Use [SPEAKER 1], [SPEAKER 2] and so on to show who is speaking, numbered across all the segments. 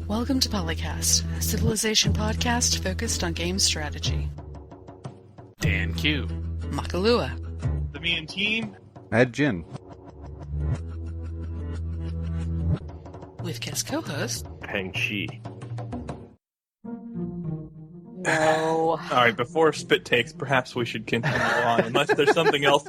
[SPEAKER 1] Welcome to PolyCast, a civilization podcast focused on game strategy.
[SPEAKER 2] Dan Q.
[SPEAKER 1] Makalua.
[SPEAKER 3] The Me and Team.
[SPEAKER 4] Mad Jin.
[SPEAKER 1] With guest co-host
[SPEAKER 5] Peng Chi.
[SPEAKER 1] No.
[SPEAKER 3] All right, before spit takes, perhaps we should continue on, unless there's something else.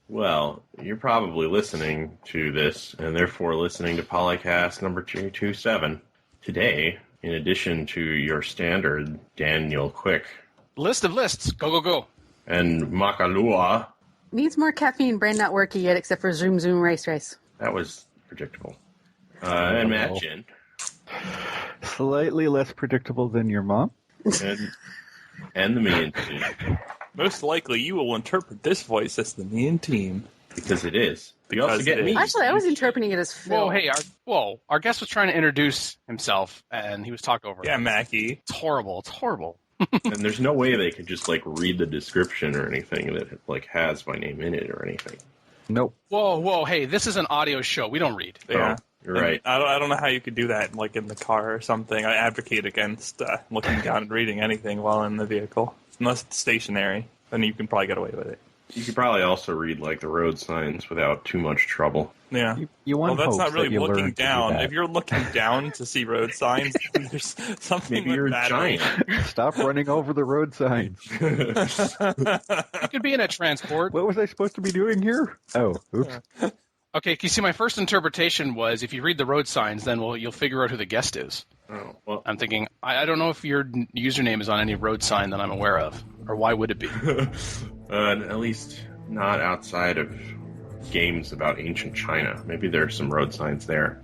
[SPEAKER 5] Well, you're probably listening to this, and therefore listening to PolyCast number 227. Today, in addition to your standard Daniel Quick
[SPEAKER 2] List of lists. Go, go, go.
[SPEAKER 5] and Makalua,
[SPEAKER 6] Needs more caffeine, brain not working yet, except for Zoom Zoom Race Race.
[SPEAKER 5] that was predictable, and Mad Jin,
[SPEAKER 4] Slightly less predictable than your mom.
[SPEAKER 5] and the Me and Team,
[SPEAKER 3] Most likely, you will interpret this voice as the Me and Team.
[SPEAKER 5] because it is. You also
[SPEAKER 3] Because
[SPEAKER 5] get
[SPEAKER 3] it
[SPEAKER 5] me.
[SPEAKER 3] is.
[SPEAKER 6] Actually, I was interpreting it as Phil.
[SPEAKER 2] Whoa, hey, our guest was trying to introduce himself, and he was talked over.
[SPEAKER 3] Yeah, Mackie.
[SPEAKER 2] It's horrible. It's horrible.
[SPEAKER 5] And there's no way they could just, read the description or anything that, has my name in it or anything.
[SPEAKER 4] Nope.
[SPEAKER 2] Whoa, hey, this is an audio show. We don't read.
[SPEAKER 3] Yeah.
[SPEAKER 5] You're right.
[SPEAKER 3] And I don't know how you could do that, in the car or something. I advocate against looking down and reading anything while in the vehicle. Unless it's stationary, then you can probably get away with it.
[SPEAKER 5] You could probably also read, the road signs without too much trouble.
[SPEAKER 3] Yeah.
[SPEAKER 4] You want
[SPEAKER 3] Well, that's not
[SPEAKER 4] hopes
[SPEAKER 3] really
[SPEAKER 4] that you
[SPEAKER 3] looking
[SPEAKER 4] learn to do
[SPEAKER 3] down.
[SPEAKER 4] that.
[SPEAKER 3] If you're looking down to see road signs, then there's something
[SPEAKER 5] Maybe you're
[SPEAKER 3] with battery.
[SPEAKER 5] giant.
[SPEAKER 4] Stop running over the road signs.
[SPEAKER 2] You could be in a transport.
[SPEAKER 4] What was I supposed to be doing here? Oh, oops.
[SPEAKER 2] Okay, you see, my first interpretation was if you read the road signs, then you'll figure out who the guest is.
[SPEAKER 5] Oh, well.
[SPEAKER 2] I'm thinking, I don't know if your username is on any road sign that I'm aware of, or why would it be?
[SPEAKER 5] At least not outside of games about ancient China. Maybe there's some road signs there.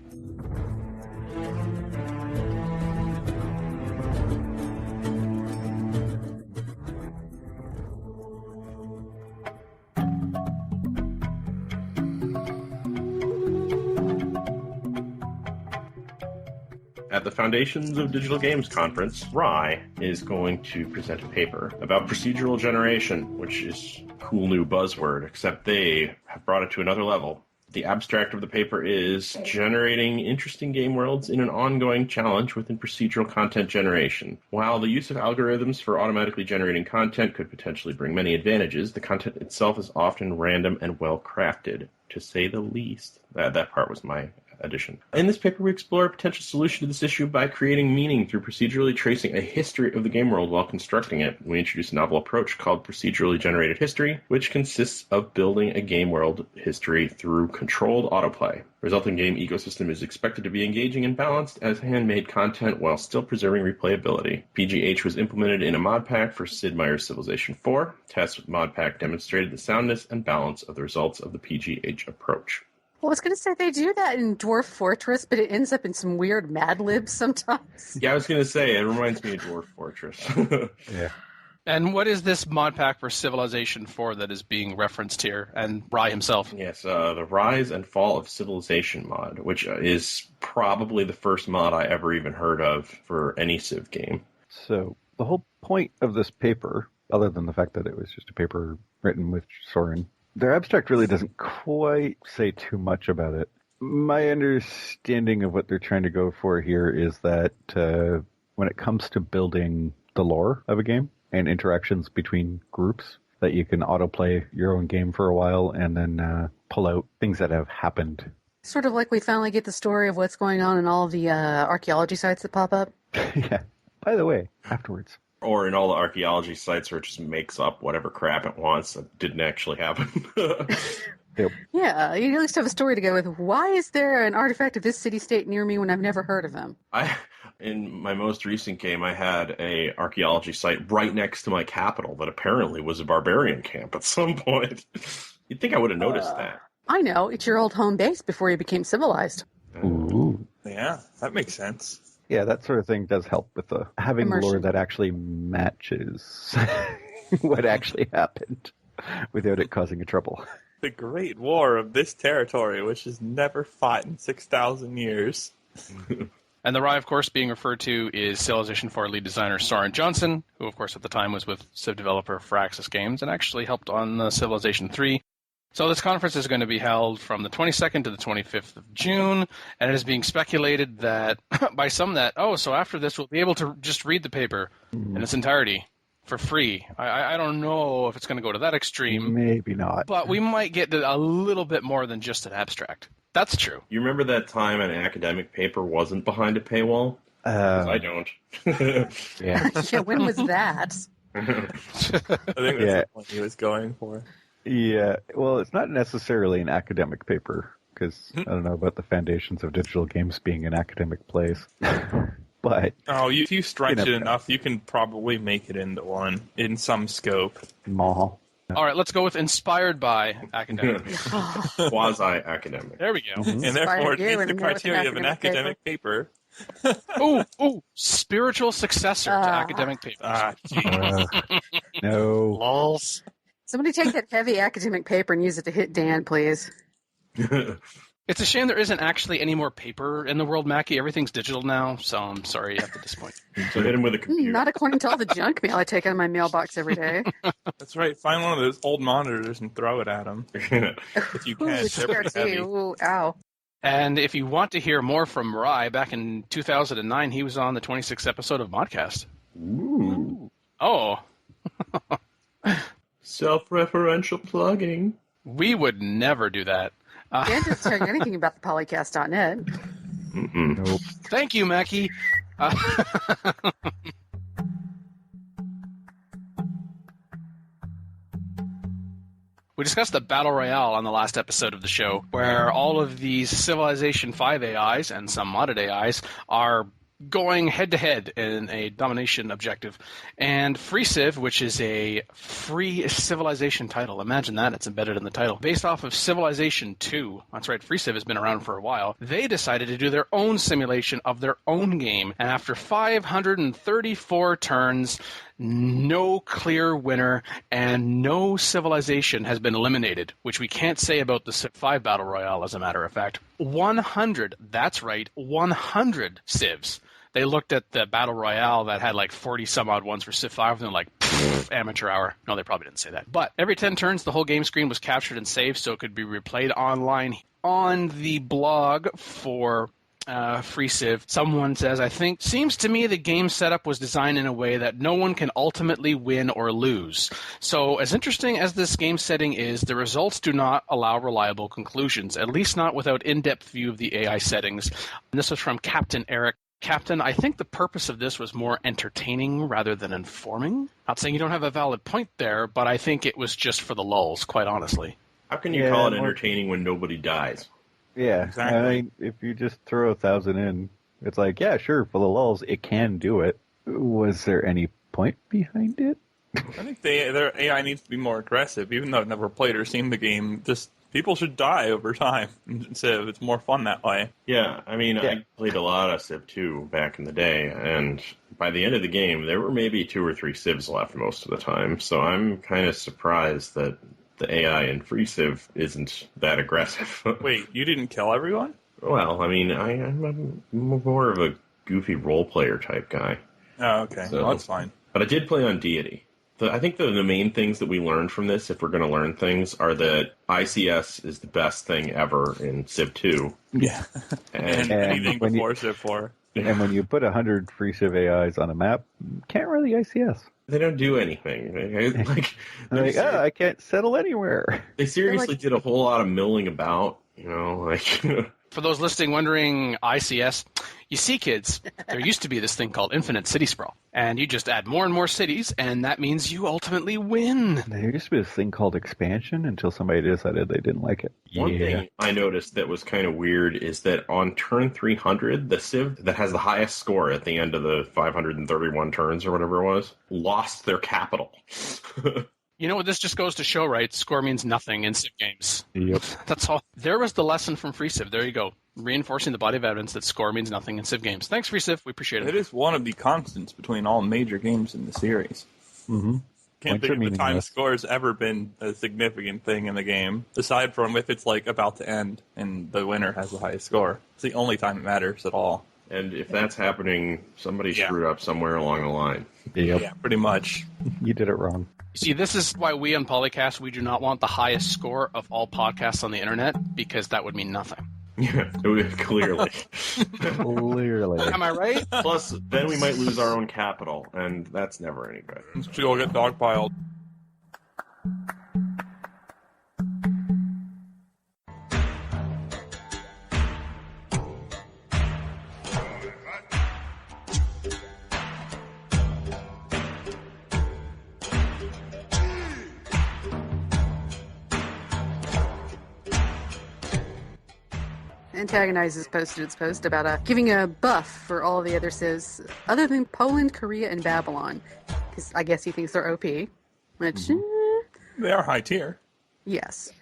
[SPEAKER 5] At the Foundations of Digital Games Conference, Rye is going to present a paper about procedural generation, which is a cool new buzzword, except they have brought it to another level. The abstract of the paper is generating interesting game worlds in an ongoing challenge within procedural content generation. While the use of algorithms for automatically generating content could potentially bring many advantages, the content itself is often random and well-crafted, to say the least. That part was my addition. In this paper, we explore a potential solution to this issue by creating meaning through procedurally tracing a history of the game world while constructing it. We introduce a novel approach called procedurally generated history, which consists of building a game world history through controlled autoplay. The resulting game ecosystem is expected to be engaging and balanced as handmade content while still preserving replayability. PGH was implemented in a mod pack for Sid Meier's Civilization 4. Tests with mod pack demonstrated the soundness and balance of the results of the PGH approach.
[SPEAKER 6] Well, I was going to say they do that in Dwarf Fortress, but it ends up in some weird Mad Libs sometimes.
[SPEAKER 5] Yeah, I was going to say, it reminds me of Dwarf Fortress.
[SPEAKER 4] Yeah.
[SPEAKER 2] And what is this mod pack for Civilization 4 that is being referenced here? And Rye himself.
[SPEAKER 5] Yes, the Rise and Fall of Civilization mod, which is probably the first mod I ever even heard of for any Civ game.
[SPEAKER 4] So the whole point of this paper, other than the fact that it was just a paper written with Soren, their abstract really doesn't quite say too much about it. My understanding of what they're trying to go for here is that when it comes to building the lore of a game and interactions between groups, that you can autoplay your own game for a while and then pull out things that have happened.
[SPEAKER 6] Sort of like we finally get the story of what's going on in all of the archaeology sites that pop up.
[SPEAKER 4] Yeah. By the way, afterwards.
[SPEAKER 5] Or in all the archaeology sites where it just makes up whatever crap it wants that didn't actually happen.
[SPEAKER 4] Yep.
[SPEAKER 6] Yeah, you at least have a story to go with. Why is there an artifact of this city-state near me when I've never heard of them?
[SPEAKER 5] In my most recent game, I had a archaeology site right next to my capital that apparently was a barbarian camp at some point. You'd think I would have noticed that.
[SPEAKER 6] I know, it's your old home base before you became civilized.
[SPEAKER 4] Ooh.
[SPEAKER 3] Yeah, that makes sense.
[SPEAKER 4] Yeah, that sort of thing does help with having
[SPEAKER 6] Immersion.
[SPEAKER 4] lore that actually matches what actually happened without it causing a trouble.
[SPEAKER 3] The Great War of this territory, which is never fought in 6,000 years.
[SPEAKER 2] And the Rye, of course, being referred to is Civilization 4 lead designer Soren Johnson, who, of course, at the time was with Civ developer Firaxis Games and actually helped on Civilization 3. So this conference is going to be held from the 22nd to the 25th of June, and it is being speculated that by some that, so after this we'll be able to just read the paper in its entirety for free. I don't know if it's going to go to that extreme.
[SPEAKER 4] Maybe not.
[SPEAKER 2] But we might get a little bit more than just an abstract. That's true.
[SPEAKER 5] You remember that time an academic paper wasn't behind a paywall? 'Cause I don't.
[SPEAKER 4] Yeah.
[SPEAKER 6] Yeah, when was that?
[SPEAKER 3] I think that's the point he was going for.
[SPEAKER 4] Yeah. Well, it's not necessarily an academic paper, because I don't know about the foundations of digital games being an academic place. But
[SPEAKER 3] if you stretch it enough, you can probably make it into one in some scope.
[SPEAKER 4] Mall.
[SPEAKER 2] All right, let's go with inspired by academic.
[SPEAKER 5] Quasi-academic.
[SPEAKER 2] There we go.
[SPEAKER 3] And therefore, it
[SPEAKER 6] you
[SPEAKER 3] meets the
[SPEAKER 6] with
[SPEAKER 3] criteria of an academic paper.
[SPEAKER 2] Ooh, spiritual successor to academic papers.
[SPEAKER 3] Jeez.
[SPEAKER 4] No.
[SPEAKER 2] Lols.
[SPEAKER 6] Somebody take that heavy academic paper and use it to hit Dan, please.
[SPEAKER 2] It's a shame there isn't actually any more paper in the world, Mackie. Everything's digital now, so I'm sorry you have to disappoint.
[SPEAKER 5] So hit him with a computer.
[SPEAKER 6] Not according to all the junk mail I take out of my mailbox every day.
[SPEAKER 3] That's right. Find one of those old monitors and throw it at him. If you can.
[SPEAKER 6] Ooh,
[SPEAKER 3] They're pretty heavy.
[SPEAKER 6] Ooh, ow.
[SPEAKER 2] And if you want to hear more from Rye, back in 2009, he was on the 26th episode of Modcast.
[SPEAKER 5] Ooh.
[SPEAKER 2] Oh.
[SPEAKER 5] Self-referential plugging.
[SPEAKER 2] We would never do that.
[SPEAKER 6] Dan doesn't tell you anything about the PolyCast.net.
[SPEAKER 4] Nope.
[SPEAKER 2] Thank you, Mackie. We discussed the Battle Royale on the last episode of the show, where all of these Civilization 5 AIs and some modded AIs are going head-to-head in a domination objective. And Free Civ, which is a free Civilization title, imagine that, it's embedded in the title, based off of Civilization 2, that's right, Free Civ has been around for a while, they decided to do their own simulation of their own game, and after 534 turns, no clear winner, and no civilization has been eliminated, which we can't say about the Civ 5 Battle Royale, as a matter of fact. 100, that's right, 100 civs. They looked at the Battle Royale that had like 40-some-odd ones for Civ 5, and they're like, amateur hour. No, they probably didn't say that. But every 10 turns, the whole game screen was captured and saved, so it could be replayed online. On the blog for Free Civ, someone says, I think, seems to me the game setup was designed in a way that no one can ultimately win or lose. So as interesting as this game setting is, the results do not allow reliable conclusions, at least not without in-depth view of the AI settings. And this was from Captain Eric. Captain, I think the purpose of this was more entertaining rather than informing. Not saying you don't have a valid point there, but I think it was just for the lulz, quite honestly.
[SPEAKER 5] How can you call it entertaining when nobody dies?
[SPEAKER 4] Yeah,
[SPEAKER 3] Exactly.
[SPEAKER 4] I mean, if you just throw 1,000 in, it's like, yeah, sure, for the lulz, it can do it. Was there any point behind it?
[SPEAKER 3] I think their AI needs to be more aggressive, even though I've never played or seen the game. Just people should die over time in Civ. It's more fun that way.
[SPEAKER 5] Yeah, I mean, I played a lot of Civ 2 back in the day, and by the end of the game, there were maybe 2 or 3 Civs left most of the time, so I'm kind of surprised that the AI in Free Civ isn't that aggressive.
[SPEAKER 3] Wait, you didn't kill everyone?
[SPEAKER 5] Well, I mean, I'm more of a goofy role player type guy.
[SPEAKER 3] Oh, okay.
[SPEAKER 5] So-
[SPEAKER 3] Well, that's fine.
[SPEAKER 5] But I did play on Deity. I think the main things that we learned from this, if we're going to learn things, are that ICS is the best thing ever in Civ 2.
[SPEAKER 3] Yeah. And anything
[SPEAKER 4] when
[SPEAKER 3] before Civ 4.
[SPEAKER 4] And when you put 100 Free Civ AIs on a map, you can't really ICS.
[SPEAKER 5] They don't do anything.
[SPEAKER 4] Like, I can't settle anywhere.
[SPEAKER 5] They seriously did a whole lot of milling about,
[SPEAKER 2] For those listening wondering, ICS, you see, kids, there used to be this thing called Infinite City Sprawl, and you just add more and more cities, and that means you ultimately win.
[SPEAKER 4] There used to be this thing called expansion until somebody decided they didn't like it.
[SPEAKER 5] One thing I noticed that was kind of weird is that on turn 300, the Civ that has the highest score at the end of the 531 turns or whatever it was, lost their capital.
[SPEAKER 2] You know what this just goes to show, right? Score means nothing in Civ games.
[SPEAKER 4] Yep.
[SPEAKER 2] That's all. There was the lesson from Free Civ. There you go. Reinforcing the body of evidence that score means nothing in Civ games. Thanks, Free Civ. We appreciate it.
[SPEAKER 3] It is one of the constants between all major games in the series.
[SPEAKER 4] Mm-hmm.
[SPEAKER 3] Can't think of the time score's ever been a significant thing in the game, aside from if it's like about to end and the winner has the highest score. It's the only time it matters at all.
[SPEAKER 5] And if that's happening, somebody screwed up somewhere along the line.
[SPEAKER 4] Yep.
[SPEAKER 3] Yeah, pretty much.
[SPEAKER 4] You did it wrong.
[SPEAKER 2] See, this is why we on PolyCast, we do not want the highest score of all podcasts on the internet, because that would mean nothing.
[SPEAKER 5] Yeah, clearly.
[SPEAKER 4] Clearly.
[SPEAKER 2] Am I right?
[SPEAKER 5] Plus, then we might lose our own capital, and that's never any good.
[SPEAKER 3] Let's go get dogpiled.
[SPEAKER 6] Antagonize has posted its post about giving a buff for all the other civs other than Poland, Korea, and Babylon. Because I guess he thinks they're OP. Which,
[SPEAKER 3] They are high tier.
[SPEAKER 6] yes.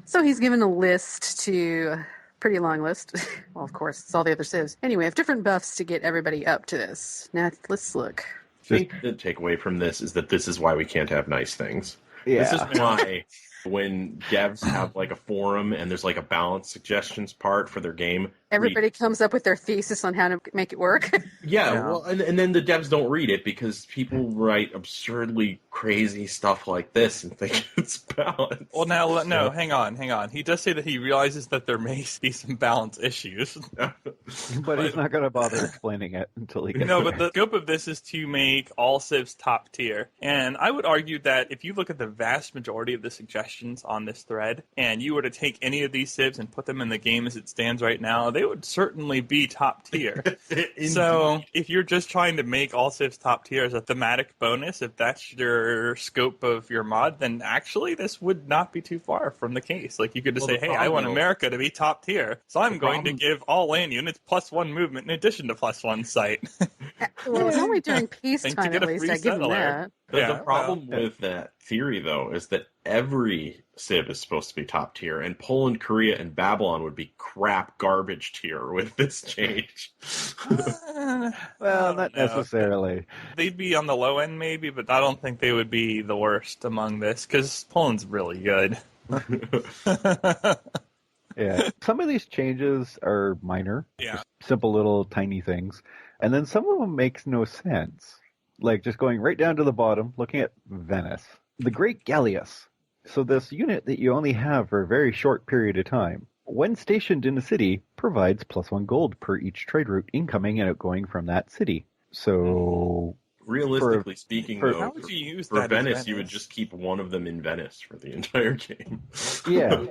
[SPEAKER 6] So he's given a list to... Pretty long list. Well, of course, it's all the other civs. Anyway, of different buffs to get everybody up to this. Now, let's look.
[SPEAKER 5] I think the takeaway from this is that this is why we can't have nice things.
[SPEAKER 4] Yeah.
[SPEAKER 5] This is why when devs have like a forum and there's like a balance suggestions part for their game,
[SPEAKER 6] Everybody comes up with their thesis on how to make it work.
[SPEAKER 5] Yeah,
[SPEAKER 3] Yeah.
[SPEAKER 5] well, and then the devs don't read it because people write absurdly crazy stuff like this and think it's balanced.
[SPEAKER 3] Well, now, no, hang on. He does say that he realizes that there may be some balance issues.
[SPEAKER 4] But he's not going to bother explaining it until he gets
[SPEAKER 3] No,
[SPEAKER 4] there.
[SPEAKER 3] but the scope of this is to make all civs top tier. And I would argue that if you look at the vast majority of the suggestions on this thread, and you were to take any of these civs and put them in the game as it stands right now, they would certainly be top tier. So if you're just trying to make all civs top tier as a thematic bonus, if that's your scope of your mod, then actually this would not be too far from the case. Like you could just
[SPEAKER 5] Well,
[SPEAKER 3] say,
[SPEAKER 5] the
[SPEAKER 3] hey, I want
[SPEAKER 5] problem-
[SPEAKER 3] America to be top tier, so I'm
[SPEAKER 5] The
[SPEAKER 3] going to
[SPEAKER 5] problem-
[SPEAKER 3] give all land units +1 movement in addition to +1 sight.
[SPEAKER 6] Well, it's only during
[SPEAKER 3] And to
[SPEAKER 6] peacetime,
[SPEAKER 3] get
[SPEAKER 6] at
[SPEAKER 3] a
[SPEAKER 6] least.
[SPEAKER 3] free
[SPEAKER 6] I give them
[SPEAKER 3] settler.
[SPEAKER 6] that.
[SPEAKER 5] The
[SPEAKER 3] Yeah,
[SPEAKER 5] problem with that theory, though, is that every civ is supposed to be top tier, and Poland, Korea, and Babylon would be crap garbage tier with this change.
[SPEAKER 4] Well,
[SPEAKER 3] I
[SPEAKER 4] not
[SPEAKER 3] don't know.
[SPEAKER 4] necessarily.
[SPEAKER 3] They'd be on the low end maybe, but I don't think they would be the worst among this, because Poland's really good.
[SPEAKER 4] Yeah. Some of these changes are minor.
[SPEAKER 3] Yeah.
[SPEAKER 4] Just simple little tiny things. And then some of them makes no sense. Like just going right down to the bottom, looking at Venice. The Great Galleass. So this unit that you only have for a very short period of time, when stationed in a city, provides +1 gold per each trade route incoming and outgoing from that city. So
[SPEAKER 5] Realistically speaking,
[SPEAKER 4] for-
[SPEAKER 5] though,
[SPEAKER 3] How would you use
[SPEAKER 5] for
[SPEAKER 3] that as
[SPEAKER 5] Venice, you would just keep one of them in Venice for the entire game.
[SPEAKER 4] yeah.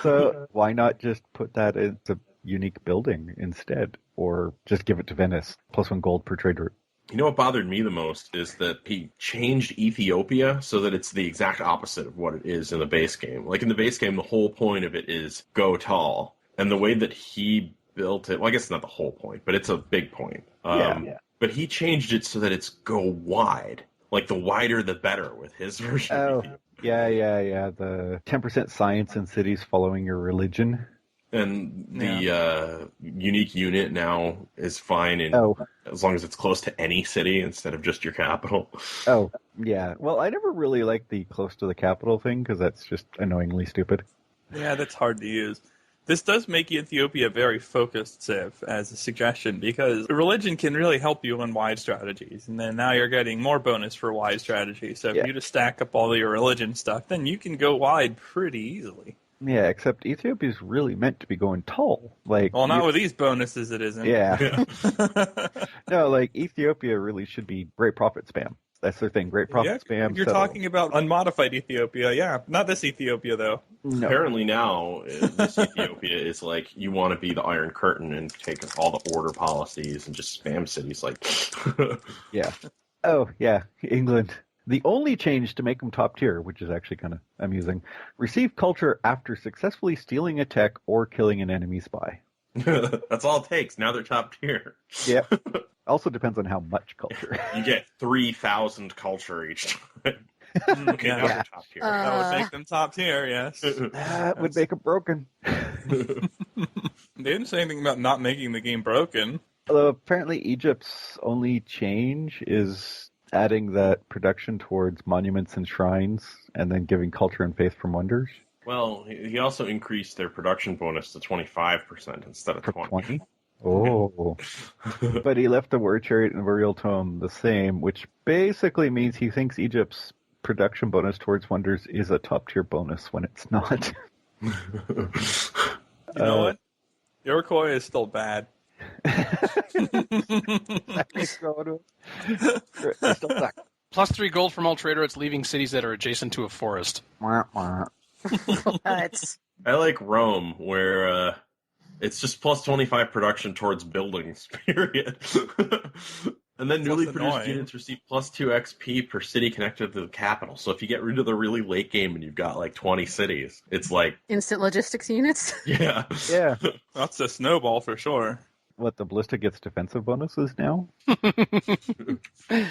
[SPEAKER 4] So why not just put that as a unique building instead? Or just give it to Venice, +1 gold per trade route.
[SPEAKER 5] You know what bothered me the most is that he changed Ethiopia so that it's the exact opposite of what it is in the base game. Like in the base game, the whole point of it is go tall. And the way that he built it, well, I guess it's not the whole point, but it's a big point.
[SPEAKER 4] Yeah.
[SPEAKER 5] But he changed it so that it's go wide. Like the wider the better with his version of
[SPEAKER 4] Oh,
[SPEAKER 5] Ethiopia.
[SPEAKER 4] yeah. The 10% science in cities following your religion.
[SPEAKER 5] And the unique unit now is fine as long as it's close to any city instead of just your capital.
[SPEAKER 4] Oh, yeah. Well, I never really liked the close to the capital thing because that's just annoyingly stupid.
[SPEAKER 3] Yeah, that's hard to use. This does make Ethiopia very focused civ as a suggestion, because religion can really help you in wide strategies, and then now you're getting more bonus for wide strategies. So if you just stack up all your religion stuff, then you can go wide pretty easily.
[SPEAKER 4] Yeah, except Ethiopia's really meant to be going tall. Like,
[SPEAKER 3] Well, not with these bonuses, it isn't.
[SPEAKER 4] Yeah. No, like Ethiopia really should be great profit spam. That's their thing. Great profit spam.
[SPEAKER 3] You're talking about unmodified Ethiopia, yeah. Not this Ethiopia, though.
[SPEAKER 4] No.
[SPEAKER 5] Apparently now, this Ethiopia is like, you want to be the Iron Curtain and take all the order policies and just spam cities like...
[SPEAKER 4] Yeah. Oh, yeah. England. The only change to make them top tier, which is actually kind of amusing, receive culture after successfully stealing a tech or killing an enemy spy.
[SPEAKER 5] That's all it takes. Now they're top tier.
[SPEAKER 4] Yep. Also depends on how much culture.
[SPEAKER 5] You get 3,000 culture each time. Okay, now
[SPEAKER 3] Yeah.
[SPEAKER 5] they're top tier.
[SPEAKER 3] That would make them top tier, yes.
[SPEAKER 4] That would make them broken.
[SPEAKER 3] They didn't say anything about not making the game broken.
[SPEAKER 4] Although apparently Egypt's only change is adding that production towards monuments and shrines and then giving culture and faith from wonders.
[SPEAKER 5] Well, he also increased their production bonus to 25% instead of
[SPEAKER 4] For
[SPEAKER 5] 20.
[SPEAKER 4] 20? Oh. But he left the word chariot and burial tome the same, which basically means he thinks Egypt's production bonus towards wonders is a top tier bonus when it's not.
[SPEAKER 3] You know what? Iroquois is still bad.
[SPEAKER 2] +3 gold from all trade routes leaving cities that are adjacent to a forest.
[SPEAKER 6] What?
[SPEAKER 5] I like Rome, where it's just +25 production towards buildings, period. And then newly produced units receive +2 XP per city connected to the capital. So if you get rid of the really late game and you've got like 20 cities, it's like...
[SPEAKER 6] Instant logistics units?
[SPEAKER 5] Yeah.
[SPEAKER 4] Yeah.
[SPEAKER 3] That's a snowball for sure.
[SPEAKER 4] What, the ballista gets defensive bonuses now?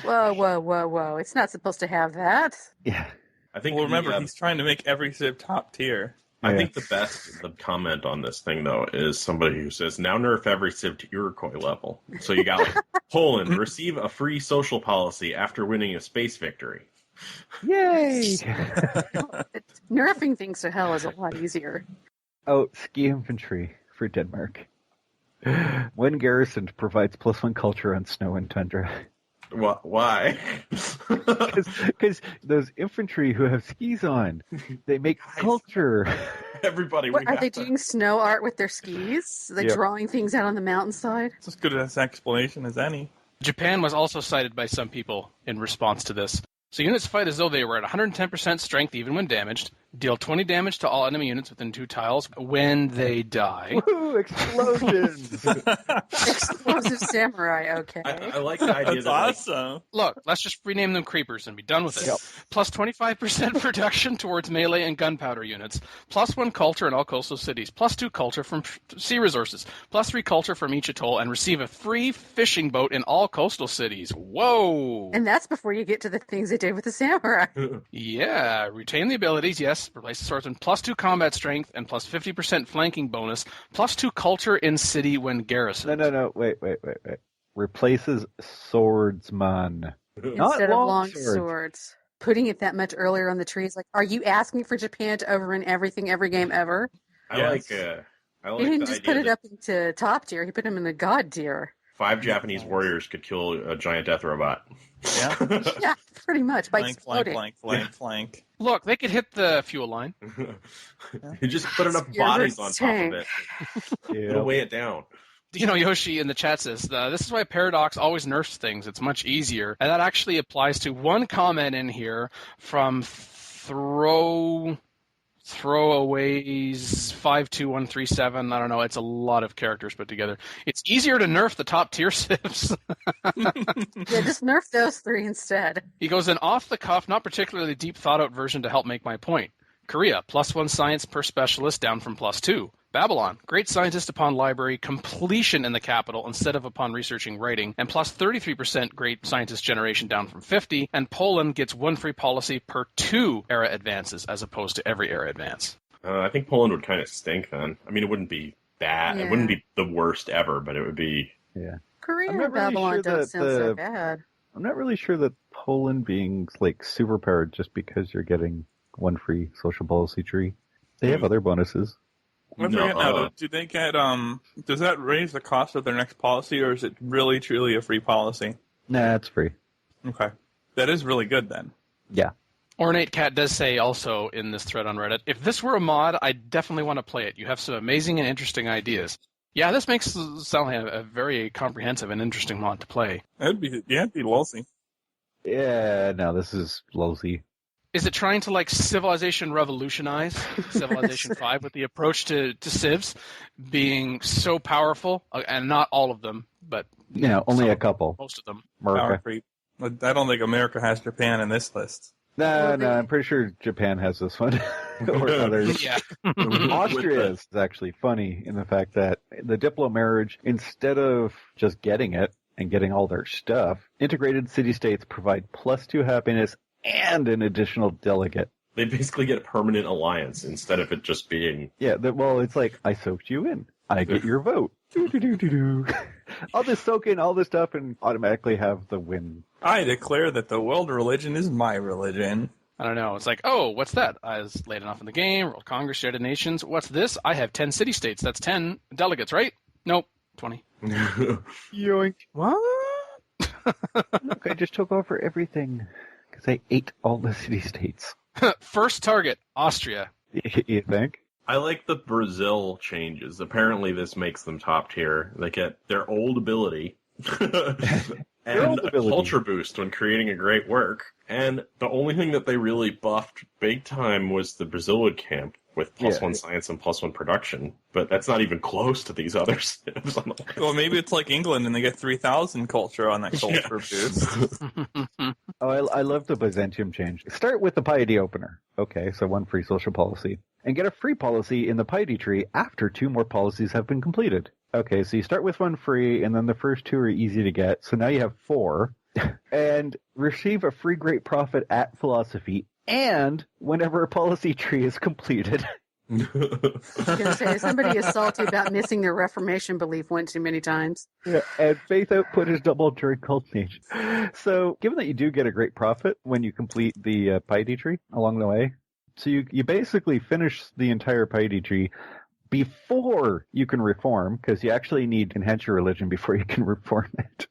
[SPEAKER 6] Whoa. It's not supposed to have that.
[SPEAKER 4] Yeah.
[SPEAKER 5] I think
[SPEAKER 3] Well, remember, he's trying to make every Civ top tier.
[SPEAKER 5] I think the comment on this thing, though, is somebody who says, now nerf every Civ to Iroquois level. So you got, like, Poland, receive a free social policy after winning a space victory.
[SPEAKER 4] Yay!
[SPEAKER 6] Nerfing things to hell is a lot easier.
[SPEAKER 4] Oh, ski infantry for Denmark. When garrisoned, provides +1 culture on snow and tundra.
[SPEAKER 5] Why?
[SPEAKER 4] Because those infantry who have skis on, they make culture.
[SPEAKER 5] Everybody.
[SPEAKER 6] What, are they doing snow art with their skis? Are they drawing things out on the mountainside?
[SPEAKER 3] It's as good an explanation as any.
[SPEAKER 2] Japan was also cited by some people in response to this. So units fight as though they were at 110% strength even when damaged, deal 20 damage to all enemy units within 2 tiles when they die.
[SPEAKER 4] Woohoo! Explosions!
[SPEAKER 6] Explosive samurai, okay.
[SPEAKER 5] I like the idea
[SPEAKER 3] That's
[SPEAKER 5] that
[SPEAKER 3] awesome.
[SPEAKER 2] Look, let's just rename them creepers and be done with it.
[SPEAKER 4] Yep.
[SPEAKER 2] Plus 25% production towards melee and gunpowder units. Plus 1 culture in all coastal cities. Plus 2 culture from sea resources. Plus 3 culture from each atoll and receive a free fishing boat in all coastal cities. Whoa!
[SPEAKER 6] And that's before you get to the things they did with the samurai.
[SPEAKER 2] Yeah, retain the abilities, yes. Replace the swordsman. Plus 2 combat strength and plus 50% flanking bonus. Plus 2 culture in city when garrisoned.
[SPEAKER 4] No. Wait. Replaces swordsman.
[SPEAKER 6] Instead of long swords. Putting it that much earlier on the tree is like, are you asking for Japan to overrun everything every game ever?
[SPEAKER 5] I like
[SPEAKER 6] He
[SPEAKER 5] the
[SPEAKER 6] didn't just put
[SPEAKER 5] idea
[SPEAKER 6] it up into top tier, he put him in the god tier.
[SPEAKER 5] 5 Japanese warriors could kill a giant death robot.
[SPEAKER 3] Yeah.
[SPEAKER 6] Yeah, pretty much, by
[SPEAKER 3] Flank.
[SPEAKER 6] exploding.
[SPEAKER 2] Look, they could hit the fuel line.
[SPEAKER 5] You just put enough
[SPEAKER 6] Your
[SPEAKER 5] bodies on top
[SPEAKER 6] tank.
[SPEAKER 5] of it. It'll weigh it down.
[SPEAKER 2] You know, Yoshi in the chat says, this is why Paradox always nerfs things. It's much easier. And that actually applies to one comment in here from Throwaways 52137. I don't know. It's a lot of characters put together. It's easier to nerf the top tier Sibs.
[SPEAKER 6] Yeah, just nerf those 3 instead.
[SPEAKER 2] He goes, an off-the-cuff, not particularly deep thought-out version to help make my point. Korea, +1 science per specialist down from +2. Babylon, great scientist upon library completion in the capital instead of upon researching writing, and plus 33% great scientist generation down from 50, and Poland gets 1 free policy per 2 era advances as opposed to every era advance.
[SPEAKER 5] I think Poland would kind of stink then. I mean, it wouldn't be bad.
[SPEAKER 6] Yeah.
[SPEAKER 5] It wouldn't be the worst ever, but it would be...
[SPEAKER 4] Yeah.
[SPEAKER 6] Korea
[SPEAKER 4] I'm
[SPEAKER 6] and
[SPEAKER 4] not really
[SPEAKER 6] Babylon
[SPEAKER 4] sure
[SPEAKER 6] don't
[SPEAKER 4] that
[SPEAKER 6] sound so bad.
[SPEAKER 4] I'm not really sure that Poland being like superpowered just because you're getting 1 free social policy tree. They have other bonuses.
[SPEAKER 3] I forget now, do they get, does that raise the cost of their next policy, or is it really, truly a free policy?
[SPEAKER 4] Nah, it's free.
[SPEAKER 3] Okay. That is really good, then.
[SPEAKER 4] Yeah.
[SPEAKER 2] Ornate Cat does say also in this thread on Reddit, if this were a mod, I definitely want to play it. You have some amazing and interesting ideas. Yeah, this makes it sound like a very comprehensive and interesting mod to play.
[SPEAKER 3] It'd be lousy.
[SPEAKER 4] Yeah, no, this is lousy.
[SPEAKER 2] Is it trying to, like, Civilization revolutionize Civilization 5 with the approach to Civs being so powerful? And not all of them, but...
[SPEAKER 4] Yeah, only a couple.
[SPEAKER 2] Most of them.
[SPEAKER 3] Power
[SPEAKER 4] America.
[SPEAKER 3] creep. I don't think America has Japan in this list.
[SPEAKER 4] No, I'm pretty sure Japan has this one. Or others.
[SPEAKER 2] Yeah.
[SPEAKER 4] Austria is actually funny in the fact that the Diplo marriage, instead of just getting it and getting all their stuff, integrated city-states provide +2 happiness and an additional delegate.
[SPEAKER 5] They basically get a permanent alliance instead of it just being...
[SPEAKER 4] Yeah, well, it's like, I soaked you in. I get your vote. I'll just soak in all this stuff and automatically have the win.
[SPEAKER 3] I declare that the world religion is my religion.
[SPEAKER 2] I don't know. It's like, oh, what's that? I was late enough in the game. World Congress, United Nations. What's this? I have 10 city-states. That's 10 delegates, right? Nope. 20.
[SPEAKER 4] Yoink.
[SPEAKER 2] What?
[SPEAKER 4] Look, I just took over everything. Because They ate all the city-states.
[SPEAKER 2] First target, Austria.
[SPEAKER 4] You think?
[SPEAKER 5] I like the Brazil changes. Apparently this makes them top tier. They get their old ability and a culture boost when creating a great work. And the only thing that they really buffed big time was the Brazilwood camp with +1 science and +1 production. But that's not even close to these other Sibs.
[SPEAKER 3] Well, maybe it's like England and they get 3,000 culture on that culture boost.
[SPEAKER 4] Oh, I love the Byzantium change. Start with the piety opener. Okay, so 1 free social policy. And get a free policy in the piety tree after 2 more policies have been completed. Okay, so you start with 1 free, and then the first 2 are easy to get, so now you have 4. And receive a free great profit at philosophy, and whenever a policy tree is completed.
[SPEAKER 6] I was going to say, somebody is salty about missing their Reformation belief one too many times.
[SPEAKER 4] Yeah, and faith output is doubled during cultivation. So, given that you do get a great profit when you complete the piety tree along the way, so you basically finish the entire piety tree before you can reform, because you actually need to enhance your religion before you can reform it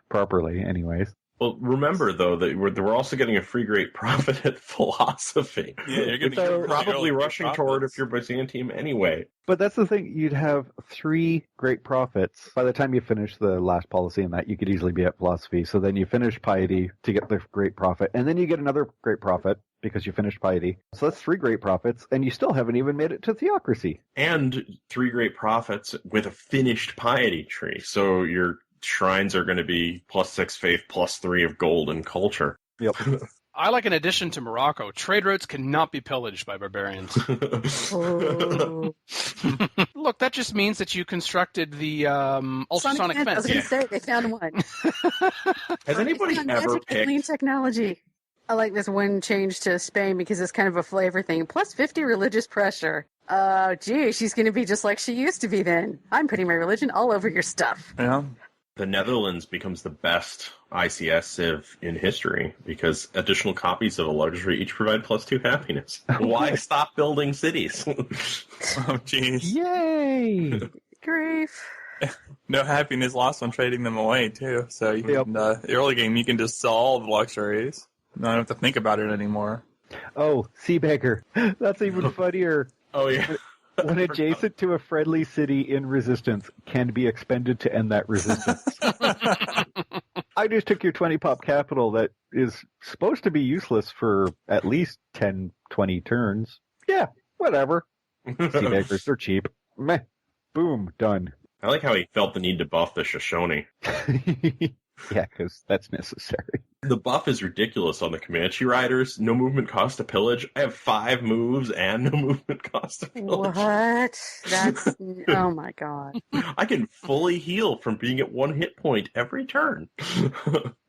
[SPEAKER 4] properly, anyways.
[SPEAKER 5] Well, remember, though, that we're also getting a free great profit at philosophy.
[SPEAKER 3] Yeah, you're going
[SPEAKER 5] to probably rushing toward if you're Byzantium anyway.
[SPEAKER 4] But that's the thing. You'd have 3 great profits. By the time you finish the last policy in that, you could easily be at philosophy. So then you finish piety to get the great profit. And then you get another great profit because you finished piety. So that's 3 great profits. And you still haven't even made it to theocracy.
[SPEAKER 5] And 3 great profits with a finished piety tree. So your shrines are going to be +6 faith, +3 of gold and culture.
[SPEAKER 4] Yep.
[SPEAKER 2] I like an addition to Morocco. Trade routes cannot be pillaged by barbarians.
[SPEAKER 6] Oh.
[SPEAKER 2] Look, that just means that you constructed the ultrasonic fence.
[SPEAKER 6] I was going to say, they found one.
[SPEAKER 5] Has anybody ever picked
[SPEAKER 6] clean technology? I like this one change to Spain because it's kind of a flavor thing. +50 religious pressure. Oh, gee, she's going to be just like she used to be then. I'm putting my religion all over your stuff.
[SPEAKER 3] Yeah.
[SPEAKER 5] The Netherlands becomes the best ICS Civ in history because additional copies of a luxury each provide +2 happiness. Why stop building cities?
[SPEAKER 3] Oh, jeez.
[SPEAKER 4] Yay!
[SPEAKER 6] Grief.
[SPEAKER 3] No happiness lost when trading them away, too. So you can, early game, you can just sell all the luxuries. You don't have to think about it anymore.
[SPEAKER 4] Oh, Seabagger. That's even funnier.
[SPEAKER 5] Oh, yeah.
[SPEAKER 4] When adjacent to a friendly city in resistance can be expended to end that resistance. I just took your 20 pop capital that is supposed to be useless for at least 10, 20 turns. Yeah, whatever. Seabaggers, they're cheap. Meh. Boom, done.
[SPEAKER 5] I like how he felt the need to buff the Shoshone.
[SPEAKER 4] Yeah, because that's necessary.
[SPEAKER 5] The buff is ridiculous on the Comanche riders. No movement cost to pillage. I have 5 moves and no movement cost to pillage.
[SPEAKER 6] What? That's... oh, my God.
[SPEAKER 5] I can fully heal from being at 1 hit point every turn.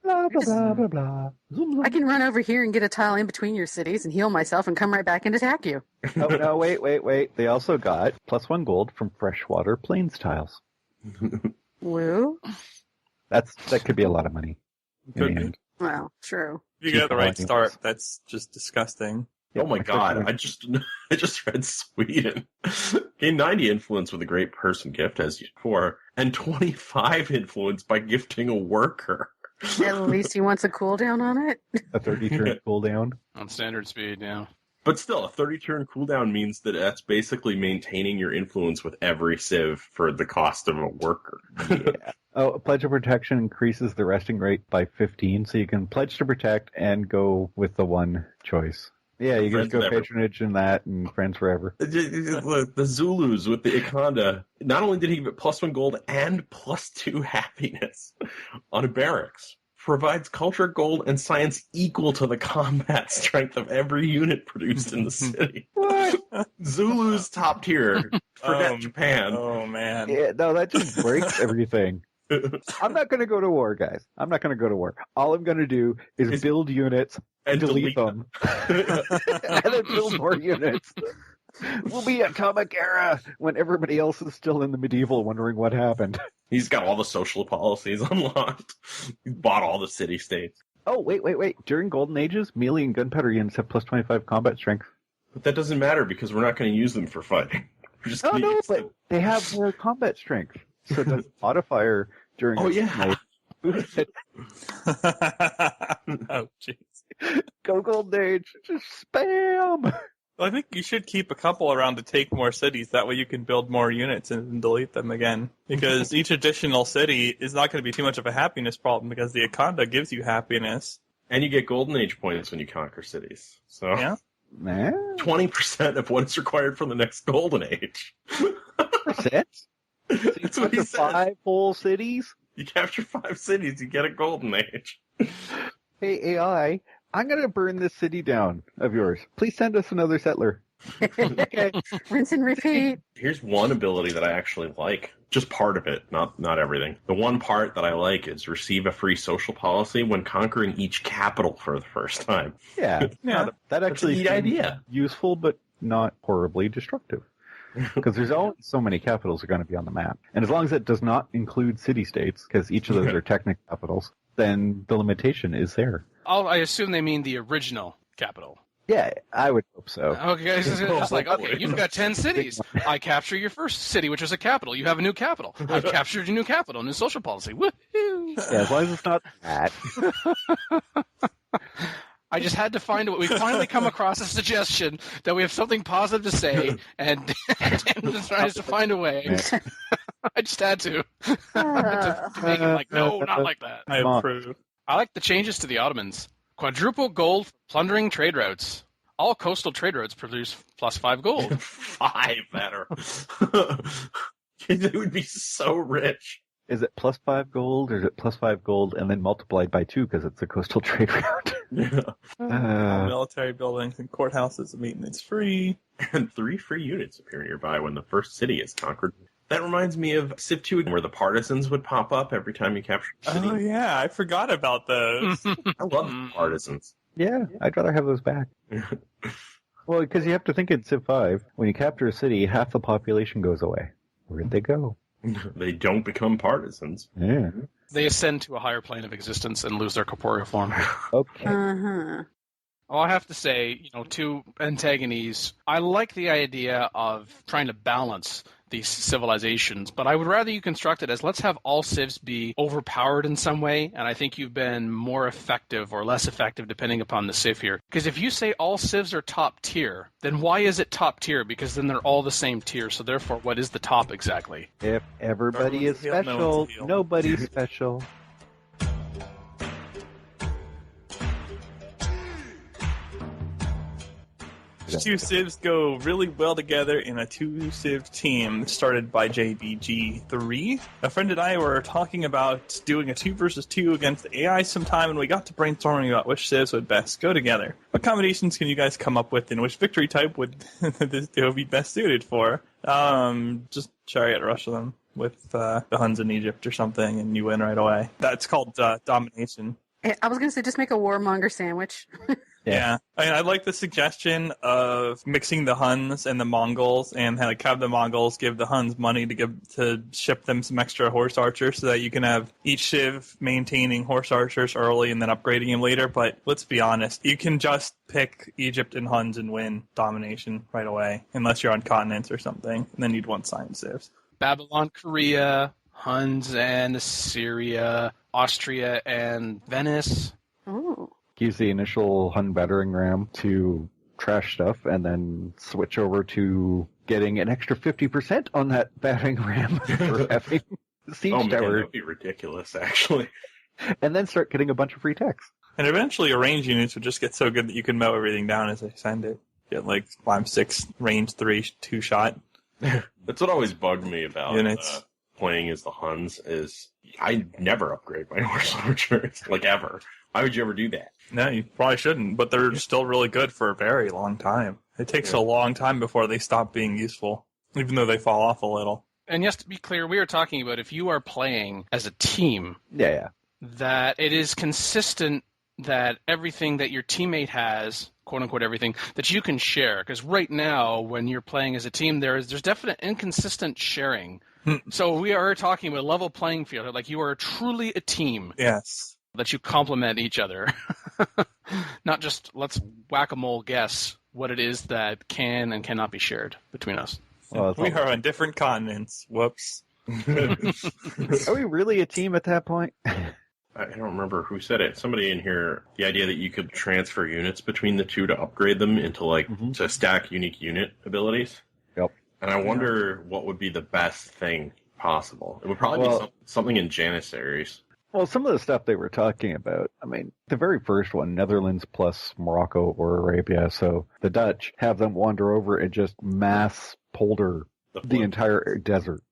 [SPEAKER 4] Blah, blah, blah, blah, blah.
[SPEAKER 6] I can run over here and get a tile in between your cities and heal myself and come right back and attack you.
[SPEAKER 4] Oh, no, wait. They also got +1 gold from freshwater plains tiles.
[SPEAKER 6] Woo?
[SPEAKER 4] That could be a lot of money.
[SPEAKER 3] Could be.
[SPEAKER 6] Well, true.
[SPEAKER 3] If you get the right start, that's just disgusting.
[SPEAKER 5] Oh my god, I just read Sweden. Gain 90 influence with a great person gift, as before, and 25 influence by gifting a worker.
[SPEAKER 6] At least he wants a cooldown on it.
[SPEAKER 4] A 30-turn cooldown?
[SPEAKER 2] On standard speed, yeah.
[SPEAKER 5] But still, a 30-turn cooldown means that that's basically maintaining your influence with every civ for the cost of a worker.
[SPEAKER 4] Yeah. Oh, Pledge to Protection increases the resting rate by 15, so you can pledge to protect and go with the one choice. Yeah, you can just go patronage and that and friends forever.
[SPEAKER 5] The Zulus with the Ikanda, not only did he get +1 gold and +2 happiness on a barracks, provides culture, gold, and science equal to the combat strength of every unit produced in the city.
[SPEAKER 4] What?
[SPEAKER 5] Zulu's top tier. Forget Japan.
[SPEAKER 3] Oh, man.
[SPEAKER 4] Yeah, no, that just breaks everything. I'm not going to go to war, guys. I'm not going to go to war. All I'm going to do is build units and delete them. And then build more units. We'll be atomic era when everybody else is still in the medieval wondering what happened.
[SPEAKER 5] He's got all the social policies unlocked. He's bought all the city-states.
[SPEAKER 4] Oh, wait. During Golden Ages, melee and gunpowder units have +25 combat strength.
[SPEAKER 5] But that doesn't matter because we're not going to use them for fighting.
[SPEAKER 4] Oh, no, but they have more combat strength. So the modifier during...
[SPEAKER 5] Oh, yeah.
[SPEAKER 3] Oh, jeez.
[SPEAKER 4] Go Golden Age. Just spam.
[SPEAKER 3] Well, I think you should keep a couple around to take more cities. That way you can build more units and delete them again. Because each additional city is not going to be too much of a happiness problem because the Akanda gives you happiness.
[SPEAKER 5] And you get Golden Age points when you conquer cities. So
[SPEAKER 3] Yeah.
[SPEAKER 5] 20% of what is required for the next Golden Age.
[SPEAKER 4] Percent?
[SPEAKER 5] That's what he said.
[SPEAKER 4] 5 whole cities?
[SPEAKER 5] You capture 5 cities, you get a Golden Age.
[SPEAKER 4] Hey, AI, I'm going to burn this city down of yours. Please send us another settler. Okay.
[SPEAKER 6] Rinse and repeat.
[SPEAKER 5] Here's one ability that I actually like. Just part of it, not everything. The one part that I like is receive a free social policy when conquering each capital for the first time.
[SPEAKER 4] Yeah.
[SPEAKER 3] Yeah.
[SPEAKER 4] That actually
[SPEAKER 5] That's a neat
[SPEAKER 4] seems
[SPEAKER 5] idea.
[SPEAKER 4] useful, but not horribly destructive. Because there's only so many capitals are going to be on the map. And as long as it does not include city-states, because each of those are technical capitals, then the limitation is there.
[SPEAKER 2] I assume they mean the original capital.
[SPEAKER 4] Yeah, I would hope so.
[SPEAKER 2] Okay, guys, it's just like, okay, you've got 10 cities. I capture your first city, which is a capital. You have a new capital. I've captured your new capital, new social policy. Woohoo!
[SPEAKER 4] Yeah, as long as it's not that.
[SPEAKER 2] I just had to find we finally come across a suggestion that we have something positive to say, and just tries to find a way. I just had to make it like, no, not like that.
[SPEAKER 3] I approve.
[SPEAKER 2] I like the changes to the Ottomans. Quadruple gold for plundering trade routes. All coastal trade routes produce plus 5 gold.
[SPEAKER 5] 5 better. They would be so rich.
[SPEAKER 4] Is it plus 5 gold, or is it plus 5 gold and then multiplied by 2 because it's a coastal trade route?
[SPEAKER 3] All military buildings and courthouses maintenance free.
[SPEAKER 5] And 3 free units appear nearby when the first city is conquered. That reminds me of Civ 2, where the partisans would pop up every time you captured a city.
[SPEAKER 3] Oh yeah, I forgot about those.
[SPEAKER 5] I love the partisans.
[SPEAKER 4] Yeah, I'd rather have those back. Well, because you have to think in Civ 5, when you capture a city, half the population goes away. Where'd they go?
[SPEAKER 5] They don't become partisans.
[SPEAKER 4] Yeah.
[SPEAKER 2] They ascend to a higher plane of existence and lose their corporeal form.
[SPEAKER 4] Okay.
[SPEAKER 6] Uh-huh.
[SPEAKER 2] Well, I have to say, to Antagones, I like the idea of trying to balance these civilizations, but I would rather you construct it as let's have all civs be overpowered in some way, and I think you've been more effective or less effective depending upon the civ here. Because if you say all civs are top tier, then why is it top tier? Because then they're all the same tier, so therefore what is the top exactly?
[SPEAKER 4] If everybody is
[SPEAKER 3] Everyone's a heel, no
[SPEAKER 4] special,
[SPEAKER 3] one's a heel.
[SPEAKER 4] nobody's special.
[SPEAKER 3] Two civs go really well together in a 2-civ team started by JBG3. A friend and I were talking about doing a 2 versus 2 against the AI sometime, and we got to brainstorming about which civs would best go together. What combinations can you guys come up with, and which victory type would this duo be best suited for? Just chariot rush them with the Huns in Egypt or something, and you win right away. That's called domination.
[SPEAKER 6] I was going to say, just make a warmonger sandwich.
[SPEAKER 3] Yeah. I like the suggestion of mixing the Huns and the Mongols, and have the Mongols give the Huns money to ship them some extra horse archers, so that you can have each civ maintaining horse archers early and then upgrading them later. But let's be honest, you can just pick Egypt and Huns and win domination right away, unless you're on continents or something, and then you'd want science civs.
[SPEAKER 2] Babylon, Korea, Huns and Assyria, Austria and Venice.
[SPEAKER 6] Ooh.
[SPEAKER 4] Use the initial Hun battering ram to trash stuff, and then switch over to getting an extra 50% on that battering ram for having siege
[SPEAKER 5] Oh man,
[SPEAKER 4] tower,
[SPEAKER 5] that would be ridiculous, actually.
[SPEAKER 4] and then start getting a bunch of free techs.
[SPEAKER 3] And eventually your range units would just get so good that you can mow everything down as they send it. Get like 5-6 range 3 2-shot.
[SPEAKER 5] That's what always bugged me about
[SPEAKER 3] Units.
[SPEAKER 5] playing as the Huns is I never upgrade my horse archers, like ever. Why would you ever do that?
[SPEAKER 3] No, you probably shouldn't, but they're still really good for a very long time. It takes a long time before they stop being useful, even though they fall off a little.
[SPEAKER 2] And yes, to be clear, we are talking about if you are playing as a team,
[SPEAKER 4] Yeah.
[SPEAKER 2] that it is consistent that everything that your teammate has, quote-unquote everything, that you can share. Because right now, when you're playing as a team, there's definite inconsistent sharing. So we are talking about a level playing field. Like, you are truly a team.
[SPEAKER 3] Yes.
[SPEAKER 2] That you complement each other. Not just let's whack-a-mole guess what it is that can and cannot be shared between us.
[SPEAKER 4] Well,
[SPEAKER 3] We are on different continents. Whoops.
[SPEAKER 4] are we really a team at that point?
[SPEAKER 5] I don't remember who said it. Somebody in here, the idea that you could transfer units between the two to upgrade them into, like, to stack unique unit abilities.
[SPEAKER 4] Yep.
[SPEAKER 5] And I wonder what would be the best thing possible. It would probably be something in Janissaries.
[SPEAKER 4] Well, some of the stuff they were talking about, I mean, the very first one, Netherlands plus Morocco or Arabia, so the Dutch have them wander over and just mass polder the entire desert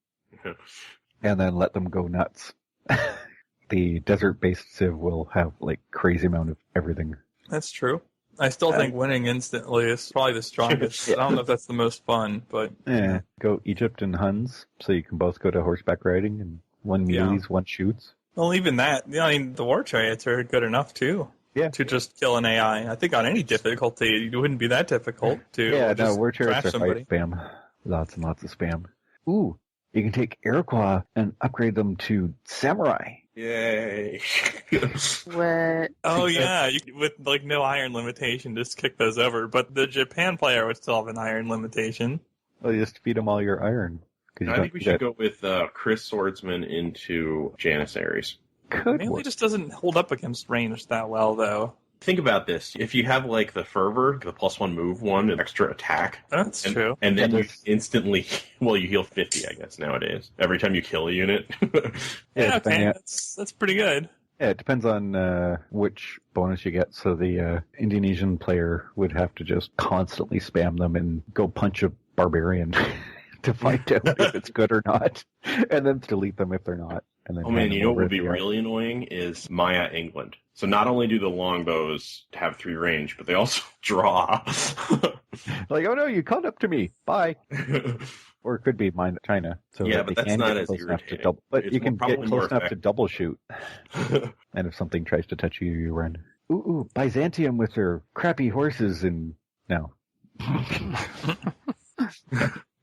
[SPEAKER 4] and then let them go nuts. The desert-based Civ will have, like, crazy amount of everything.
[SPEAKER 3] That's true. I still think winning instantly is probably the strongest. I don't know if that's the most fun, but...
[SPEAKER 4] Yeah, go Egypt and Huns, so you can both go to horseback riding, and one melees, one shoots.
[SPEAKER 3] Well, even that, I mean, the war chariots are good enough, too.
[SPEAKER 4] Yeah.
[SPEAKER 3] To just kill an AI. I think on any difficulty, it wouldn't be that difficult to just
[SPEAKER 4] war chariots are
[SPEAKER 3] somebody.
[SPEAKER 4] spam. Lots and lots of spam. Ooh, you can take Iroquois and upgrade them to samurai.
[SPEAKER 5] Yay.
[SPEAKER 6] What?
[SPEAKER 3] Oh, yeah, with, like, no iron limitation, just kick those over. But the Japan player would still have an iron limitation.
[SPEAKER 4] Well, you just feed them all your iron.
[SPEAKER 5] I think we should go with Chris Swordsman into Janissaries.
[SPEAKER 3] Mainly just doesn't hold up against range that well, though.
[SPEAKER 5] Think about this. If you have, like, the Fervor, the +1 move one, an extra attack.
[SPEAKER 3] That's true.
[SPEAKER 5] And then you instantly, well, you heal 50, I guess, nowadays. Every time you kill a unit.
[SPEAKER 3] Yeah, okay, that's pretty good.
[SPEAKER 4] Yeah, it depends on which bonus you get. So the Indonesian player would have to just constantly spam them and go punch a barbarian to find out if it's good or not. And then delete them if they're not. And then
[SPEAKER 5] you know what would be really annoying is Maya England. So not only do the longbows have 3 range, but they also draw.
[SPEAKER 4] Like, oh no, you caught up to me. Bye. Or it could be China. So
[SPEAKER 5] yeah,
[SPEAKER 4] that
[SPEAKER 5] but
[SPEAKER 4] they
[SPEAKER 5] that's
[SPEAKER 4] can
[SPEAKER 5] not
[SPEAKER 4] get
[SPEAKER 5] as
[SPEAKER 4] close enough
[SPEAKER 5] irritating.
[SPEAKER 4] to double. But
[SPEAKER 5] It's
[SPEAKER 4] you can get close enough to
[SPEAKER 5] effective.
[SPEAKER 4] double shoot. And if something tries to touch you, you run. Ooh, Byzantium with their crappy horses and no.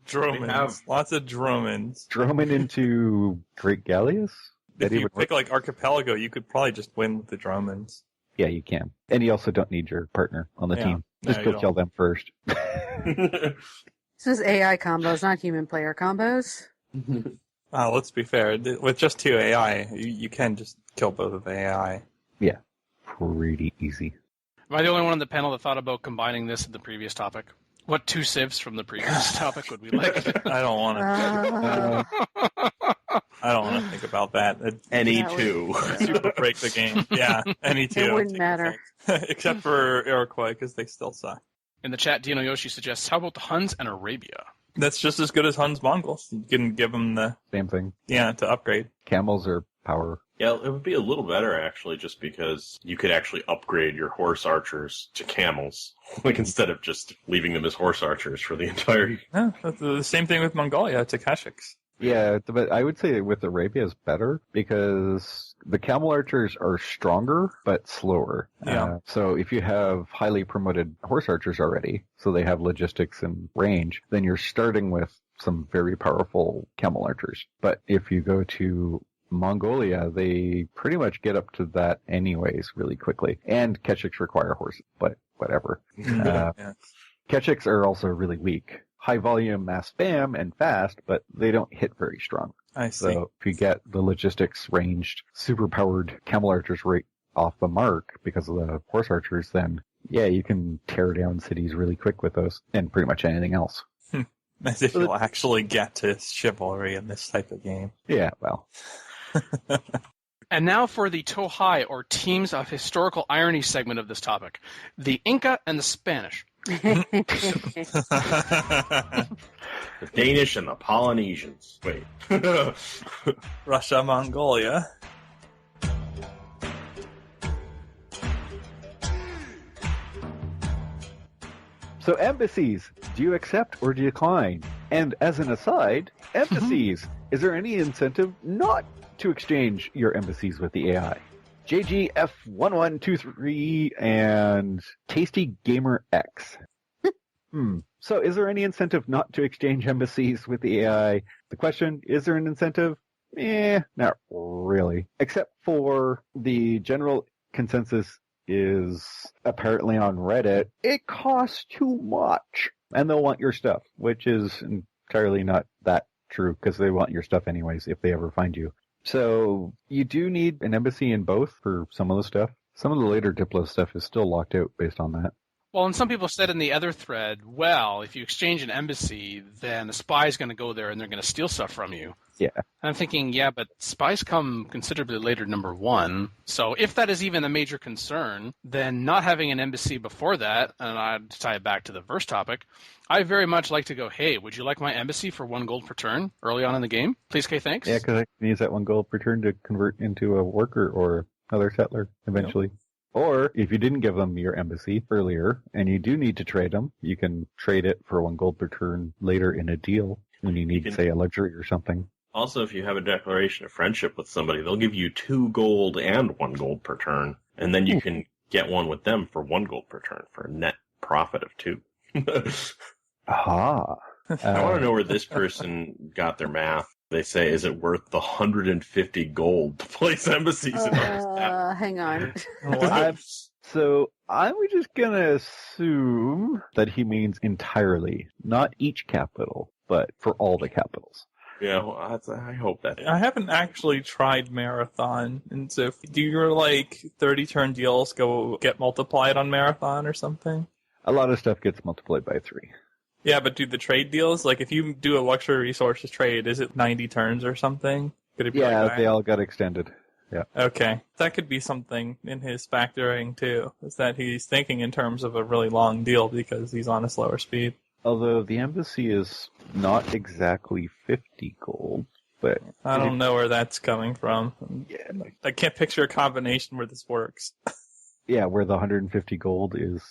[SPEAKER 3] Dromans. Lots of Dromans.
[SPEAKER 4] Droman into Great Galleus?
[SPEAKER 3] If you pick, like, Archipelago, you could probably just win with the Dromans.
[SPEAKER 4] Yeah, you can. And you also don't need your partner on the team. Just go kill them first.
[SPEAKER 6] This is AI combos, not human player combos.
[SPEAKER 3] Let's be fair. With just 2 AI, you can just kill both of the AI.
[SPEAKER 4] Yeah, pretty easy.
[SPEAKER 2] Am I the only one on the panel that thought about combining this with the previous topic? What 2 civs from the previous topic would we like?
[SPEAKER 3] I don't want to. I don't want to think about that.
[SPEAKER 5] Any 2.
[SPEAKER 3] Super break the game. Yeah, any 2.
[SPEAKER 6] It wouldn't matter.
[SPEAKER 3] Except for Iroquois, because they still suck.
[SPEAKER 2] In the chat, Dino Yoshi suggests, how about the Huns and Arabia?
[SPEAKER 3] That's just as good as Huns Mongols. You can give them the...
[SPEAKER 4] Same thing.
[SPEAKER 3] Yeah, to upgrade.
[SPEAKER 4] Camels are power.
[SPEAKER 5] Yeah, it would be a little better, actually, just because you could actually upgrade your horse archers to camels, like, instead of just leaving them as horse archers for the entire...
[SPEAKER 3] Yeah, that's the same thing with Mongolia, to Kashyyyks.
[SPEAKER 4] Yeah, but I would say with Arabia is better because the camel archers are stronger but slower.
[SPEAKER 3] Yeah.
[SPEAKER 4] So if you have highly promoted horse archers already, so they have logistics and range, then you're starting with some very powerful camel archers. But if you go to Mongolia, they pretty much get up to that anyways really quickly. And Kashyyyks require horses, but whatever. Kashyyyks are also really weak. High volume, mass spam, and fast, but they don't hit very strong.
[SPEAKER 3] I see.
[SPEAKER 4] So if you get the logistics ranged, super powered camel archers right off the mark because of the horse archers, then yeah, you can tear down cities really quick with those and pretty much anything else.
[SPEAKER 3] As if you'll actually get to chivalry in this type of game.
[SPEAKER 4] Yeah, well.
[SPEAKER 2] And now for the Tohai, or Teams of Historical Irony segment of this topic. The Inca and the Spanish.
[SPEAKER 5] The Danish and the Polynesians. Wait.
[SPEAKER 3] Russia, Mongolia.
[SPEAKER 4] So embassies, do you accept or decline? And as an aside, embassies, is there any incentive not to exchange your embassies with the AI? JGF1123 and Tasty Gamer X. So is there any incentive not to exchange embassies with the AI? The question, is there an incentive? Not really. Except for the general consensus is apparently on Reddit, it costs too much. And they'll want your stuff, which is entirely not that true because they want your stuff anyways if they ever find you. So you do need an embassy in both for some of the stuff. Some of the later Diplo stuff is still locked out based on that.
[SPEAKER 2] Well, and some people said in the other thread, well, if you exchange an embassy, then a spy's going to go there and they're going to steal stuff from you.
[SPEAKER 4] Yeah.
[SPEAKER 2] I'm thinking, yeah, but spies come considerably later, number one. So if that is even a major concern, then not having an embassy before that, and I'd tie it back to the verse topic, I very much like to go, hey, would you like my embassy for 1 gold per turn early on in the game? Please, Kay, thanks.
[SPEAKER 4] Yeah, because I can use that 1 gold per turn to convert into a worker or another settler eventually. Yep. Or if you didn't give them your embassy earlier and you do need to trade them, you can trade it for 1 gold per turn later in a deal when you need, say, a luxury or something.
[SPEAKER 5] Also, if you have a declaration of friendship with somebody, they'll give you 2 gold and 1 gold per turn, and then you can get one with them for 1 gold per turn for a net profit of 2.
[SPEAKER 4] Aha.
[SPEAKER 5] I want to know where this person got their math. They say, is it worth the 150 gold to place embassies in our
[SPEAKER 6] hang on.
[SPEAKER 4] So I'm just going to assume that he means entirely, not each capital, but for all the capitals.
[SPEAKER 5] Yeah, well, I hope that.
[SPEAKER 3] I haven't actually tried Marathon, and so do your 30-turn deals get multiplied on Marathon or something?
[SPEAKER 4] A lot of stuff gets multiplied by 3.
[SPEAKER 3] Yeah, but do the trade deals, if you do a luxury resources trade, is it 90 turns or something? Could it be
[SPEAKER 4] they all got extended. Yeah.
[SPEAKER 3] Okay. That could be something in his factoring, too, is that he's thinking in terms of a really long deal because he's on a slower speed.
[SPEAKER 4] Although the embassy is not exactly 50 gold, but...
[SPEAKER 3] I don't know where that's coming from. Yeah, I can't picture a combination where this works.
[SPEAKER 4] Yeah, where the 150 gold is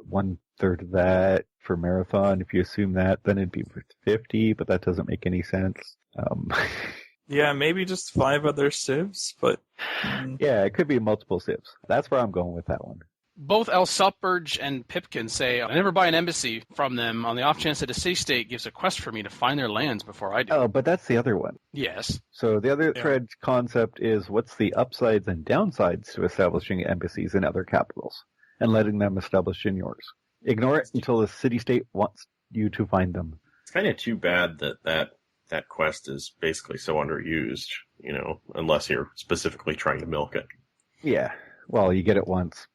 [SPEAKER 4] 1/3 of that for Marathon. If you assume that, then it'd be 50, but that doesn't make any sense.
[SPEAKER 3] Yeah, maybe just 5 other Sibs, but...
[SPEAKER 4] Yeah, it could be multiple Sibs. That's where I'm going with that one.
[SPEAKER 2] Both El Supberge and Pipkin say, I never buy an embassy from them on the off chance that a city-state gives a quest for me to find their lands before I do.
[SPEAKER 4] Oh, but that's the other one.
[SPEAKER 2] Yes.
[SPEAKER 4] So the other thread concept is what's the upsides and downsides to establishing embassies in other capitals and letting them establish in yours. Ignore it until the city-state wants you to find them.
[SPEAKER 5] It's kind of too bad that quest is basically so underused, unless you're specifically trying to milk it.
[SPEAKER 4] Yeah. Well, you get it once.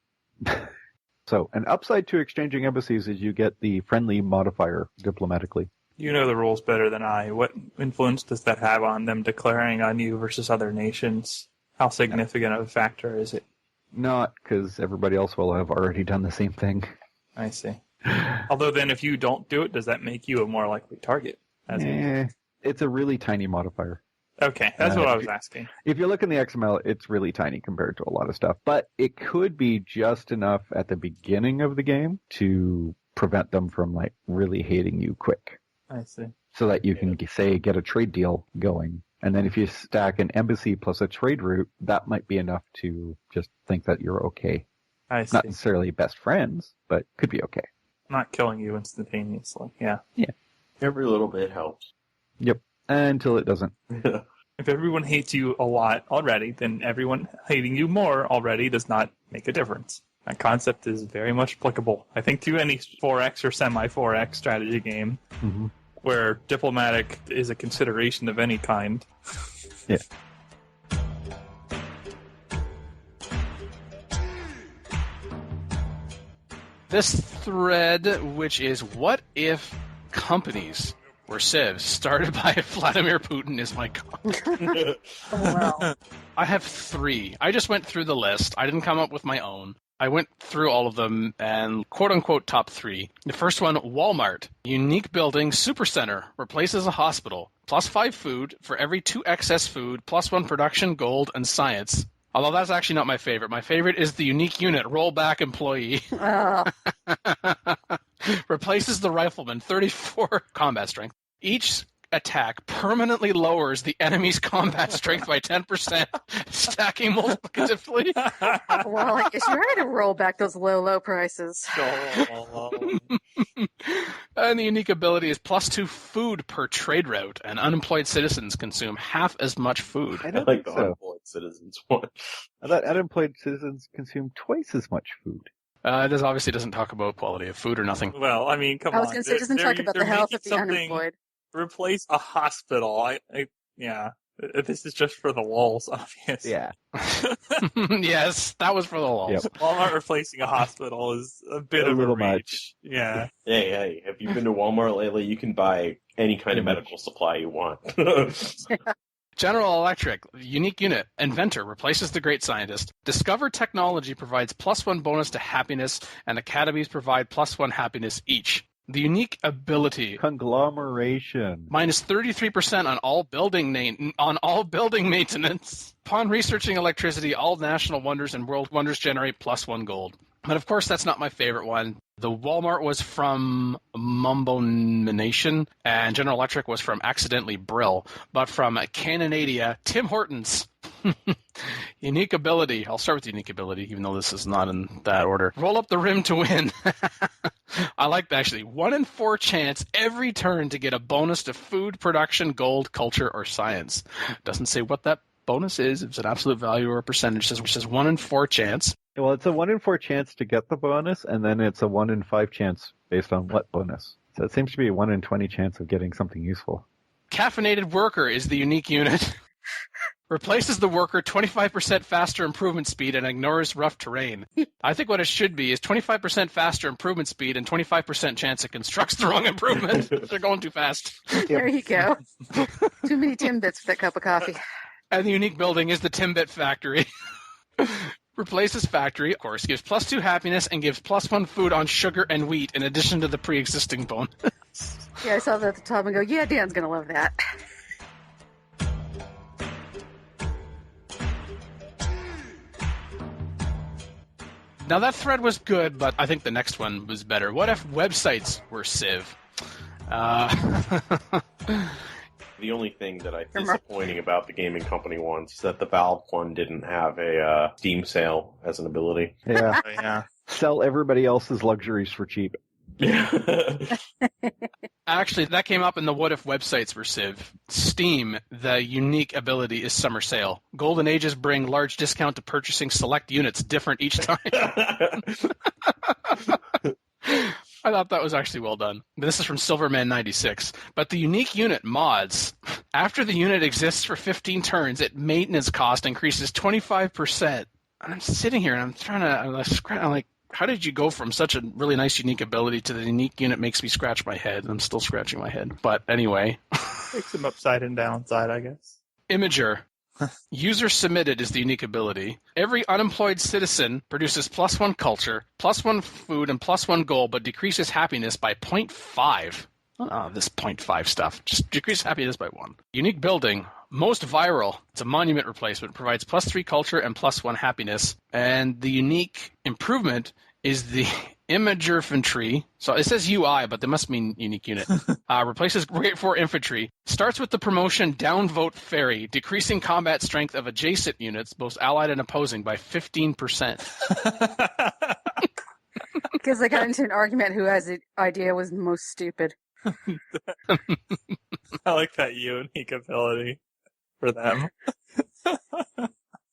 [SPEAKER 4] So, an upside to exchanging embassies is you get the friendly modifier diplomatically.
[SPEAKER 3] You know the rules better than I. What influence does that have on them declaring on you versus other nations? How significant of a factor is it?
[SPEAKER 4] Not, because everybody else will have already done the same thing.
[SPEAKER 3] I see. Although then if you don't do it, does that make you a more likely target?
[SPEAKER 4] It's a really tiny modifier.
[SPEAKER 3] Okay, that's what I was asking.
[SPEAKER 4] If you look in the XML, it's really tiny compared to a lot of stuff. But it could be just enough at the beginning of the game to prevent them from really hating you quick.
[SPEAKER 3] I see.
[SPEAKER 4] So that you can, get a trade deal going. And then if you stack an embassy plus a trade route, that might be enough to just think that you're okay.
[SPEAKER 3] I see.
[SPEAKER 4] Not necessarily best friends, but could be okay.
[SPEAKER 3] Not killing you instantaneously, yeah.
[SPEAKER 4] Yeah.
[SPEAKER 5] Every little bit helps.
[SPEAKER 4] Yep. Until it doesn't.
[SPEAKER 3] If everyone hates you a lot already, then everyone hating you more already does not make a difference. That concept is very much applicable, I think, to any 4X or semi-4X strategy game where diplomatic is a consideration of any kind.
[SPEAKER 4] Yeah.
[SPEAKER 2] This thread, which is what if companies were Sibs started by Vladimir Putin, is my comment.
[SPEAKER 6] Oh, wow.
[SPEAKER 2] I have 3. I just went through the list. I didn't come up with my own. I went through all of them and quote-unquote top 3. The first one, Walmart. Unique building, supercenter, replaces a hospital. Plus 5 food for every 2 excess food, plus 1 production, gold, and science. Although that's actually not my favorite. My favorite is the unique unit, rollback employee.
[SPEAKER 6] Oh.
[SPEAKER 2] Replaces the rifleman, 34 combat strength. Each attack permanently lowers the enemy's combat strength by 10%, stacking multiplicatively.
[SPEAKER 6] Well, I guess you're right to roll back those low prices.
[SPEAKER 2] And the unique ability is plus 2 food per trade route, and unemployed citizens consume half as much food.
[SPEAKER 4] I
[SPEAKER 5] I
[SPEAKER 4] don't
[SPEAKER 5] like
[SPEAKER 4] think
[SPEAKER 5] the
[SPEAKER 4] so.
[SPEAKER 5] unemployed citizens one.
[SPEAKER 4] I thought unemployed citizens consume twice as much food.
[SPEAKER 2] It obviously doesn't talk about quality of food or nothing.
[SPEAKER 3] Well, I mean, come on.
[SPEAKER 6] I was going to say, it doesn't talk about the health of the
[SPEAKER 3] something-
[SPEAKER 6] unemployed.
[SPEAKER 3] Replace a hospital. Yeah. This is just for the lulz, obviously.
[SPEAKER 4] Yeah.
[SPEAKER 2] Yes, that was for the lulz.
[SPEAKER 4] Yep.
[SPEAKER 3] Walmart replacing a hospital is a bit
[SPEAKER 4] A
[SPEAKER 3] of a
[SPEAKER 4] little
[SPEAKER 3] reach.
[SPEAKER 4] much.
[SPEAKER 3] Yeah.
[SPEAKER 5] Hey, have you been to Walmart lately? You can buy any kind of medical supply you want.
[SPEAKER 2] General Electric, unique unit. Inventor replaces the great scientist. Discover technology provides +1 bonus to happiness, and academies provide +1 happiness each. The unique ability,
[SPEAKER 4] Conglomeration.
[SPEAKER 2] minus 33% on all building maintenance. Upon researching electricity, all national wonders and world wonders generate +1 gold. But of course, that's not my favorite one. The Walmart was from Mumbo-Nation, and General Electric was from Accidentally Brill. But from Canonadia, Tim Hortons. Unique ability. I'll start with unique ability, even though this is not in that order. Roll up the rim to win. I like that, actually. 1 in 4 chance every turn to get a bonus to food, production, gold, culture, or science. Doesn't say what that bonus is. If it's an absolute value or a percentage. It says 1 in 4 chance.
[SPEAKER 4] Well, it's a 1 in 4 chance to get the bonus, and then it's a 1 in 5 chance based on what bonus. So it seems to be a 1 in 20 chance of getting something useful.
[SPEAKER 2] Caffeinated Worker is the unique unit. Replaces the worker 25% faster improvement speed and ignores rough terrain. I think what it should be is 25% faster improvement speed and 25% chance it constructs the wrong improvement. They're going too fast.
[SPEAKER 6] There you go. Too many Timbits for that cup of coffee.
[SPEAKER 2] And the unique building is the Timbit Factory. Replaces factory, of course, gives +2 happiness and gives +1 food on sugar and wheat in addition to the pre-existing bonus.
[SPEAKER 6] Yeah, I saw that at the top and go, yeah, Dan's going to love that.
[SPEAKER 2] Now that thread was good, but I think the next one was better. What if websites were Civ?
[SPEAKER 5] The only thing that I find disappointing about the gaming company ones is that the Valve one didn't have a Steam sale as an ability.
[SPEAKER 4] Yeah.
[SPEAKER 3] Yeah.
[SPEAKER 4] Sell everybody else's luxuries for cheap.
[SPEAKER 2] Actually, that came up in the What If websites were Civ. Steam, the unique ability is Summer Sale. Golden Ages bring large discount to purchasing select units, different each time. I thought that was actually well done. But this is from Silverman96. But the unique unit mods, after the unit exists for 15 turns, its maintenance cost increases 25%. And I'm sitting here and I'm like, how did you go from such a really nice unique ability to the unique unit makes me scratch my head? I'm still scratching my head. But anyway.
[SPEAKER 3] Takes them upside and downside, I guess.
[SPEAKER 2] Imager. User submitted is the unique ability. Every unemployed citizen produces +1 culture, +1 food, and +1 gold, but decreases happiness by 0.5. Oh, this 0.5 stuff. Just decrease happiness by 1. Unique building. Most viral. It's a monument replacement. Provides +3 culture and +1 happiness. And the unique improvement is the Infantry. So it says UI, but they must mean unique unit. Replaces Grade 4 Infantry. Starts with the promotion Downvote Ferry, decreasing combat strength of adjacent units, both allied and opposing, by 15%.
[SPEAKER 6] Because they got into an argument who has the idea was most stupid.
[SPEAKER 3] I like that unique ability for them.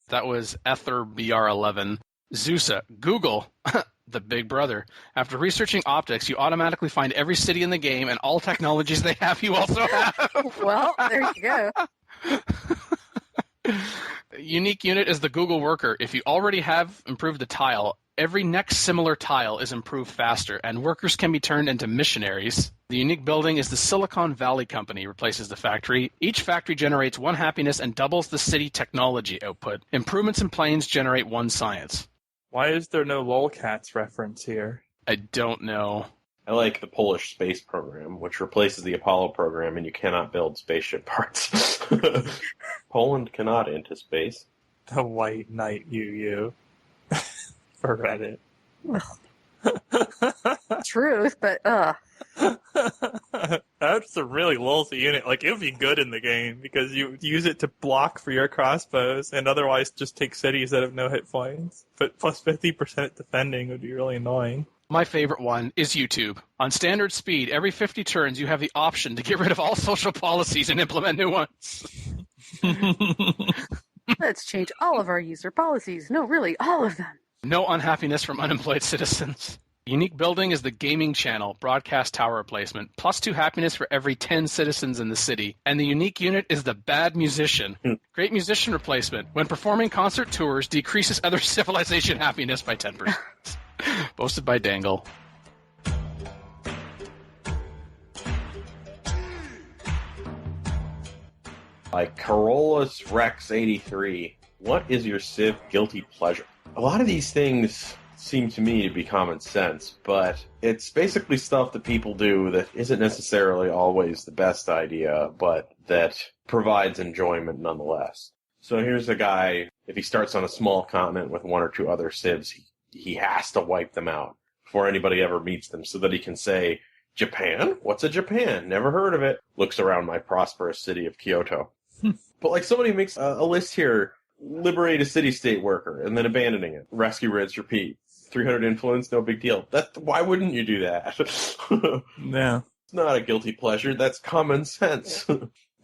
[SPEAKER 2] That was Ether BR11. Zeusa. Google. The big brother. After researching optics, you automatically find every city in the game and all technologies they have you also have.
[SPEAKER 6] Well, there you go.
[SPEAKER 2] Unique unit is the Google worker. If you already have improved the tile, every next similar tile is improved faster, and workers can be turned into missionaries. The unique building is the Silicon Valley Company, replaces the factory. Each factory generates 1 happiness and doubles the city technology output. Improvements in planes generate 1 science.
[SPEAKER 3] Why is there no lolcats reference here?
[SPEAKER 2] I don't know.
[SPEAKER 5] I like the Polish space program, which replaces the Apollo program, and you cannot build spaceship parts. Poland cannot into space.
[SPEAKER 3] The White Knight UU. For Reddit.
[SPEAKER 6] Truth, but
[SPEAKER 3] That's a really lousy unit. Like, it would be good in the game because you use it to block for your crossbows and otherwise just take cities that have no hit points. But plus 50% defending would be really annoying.
[SPEAKER 2] My favorite one is YouTube. On standard speed, every 50 turns you have the option to get rid of all social policies and implement new ones.
[SPEAKER 6] let's change all of our user policies. No, really, all of them.
[SPEAKER 2] No unhappiness from unemployed citizens. Unique building is the gaming channel, broadcast tower replacement, plus 2 happiness for every 10 citizens in the city. And the unique unit is the bad musician. Great musician replacement. When performing concert tours, decreases other civilization happiness by 10%. Posted by Dangle.
[SPEAKER 5] Like Carolus Rex 83. What is your Civ guilty pleasure? A lot of these things seem to me to be common sense, but it's basically stuff that people do that isn't necessarily always the best idea, but that provides enjoyment nonetheless. So here's a guy, if he starts on a small continent with 1 or 2 other civs, he has to wipe them out before anybody ever meets them so that he can say, Japan? What's a Japan? Never heard of it. Looks around my prosperous city of Kyoto. But like somebody makes a list here, liberate a city-state worker, and then abandoning it. Rescue, rinse, repeat. 300 influence, no big deal. Why wouldn't you do that?
[SPEAKER 3] Yeah.
[SPEAKER 5] It's not a guilty pleasure. That's common sense.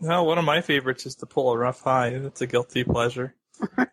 [SPEAKER 3] No, one of my favorites is to pull a rough high. That's a guilty pleasure.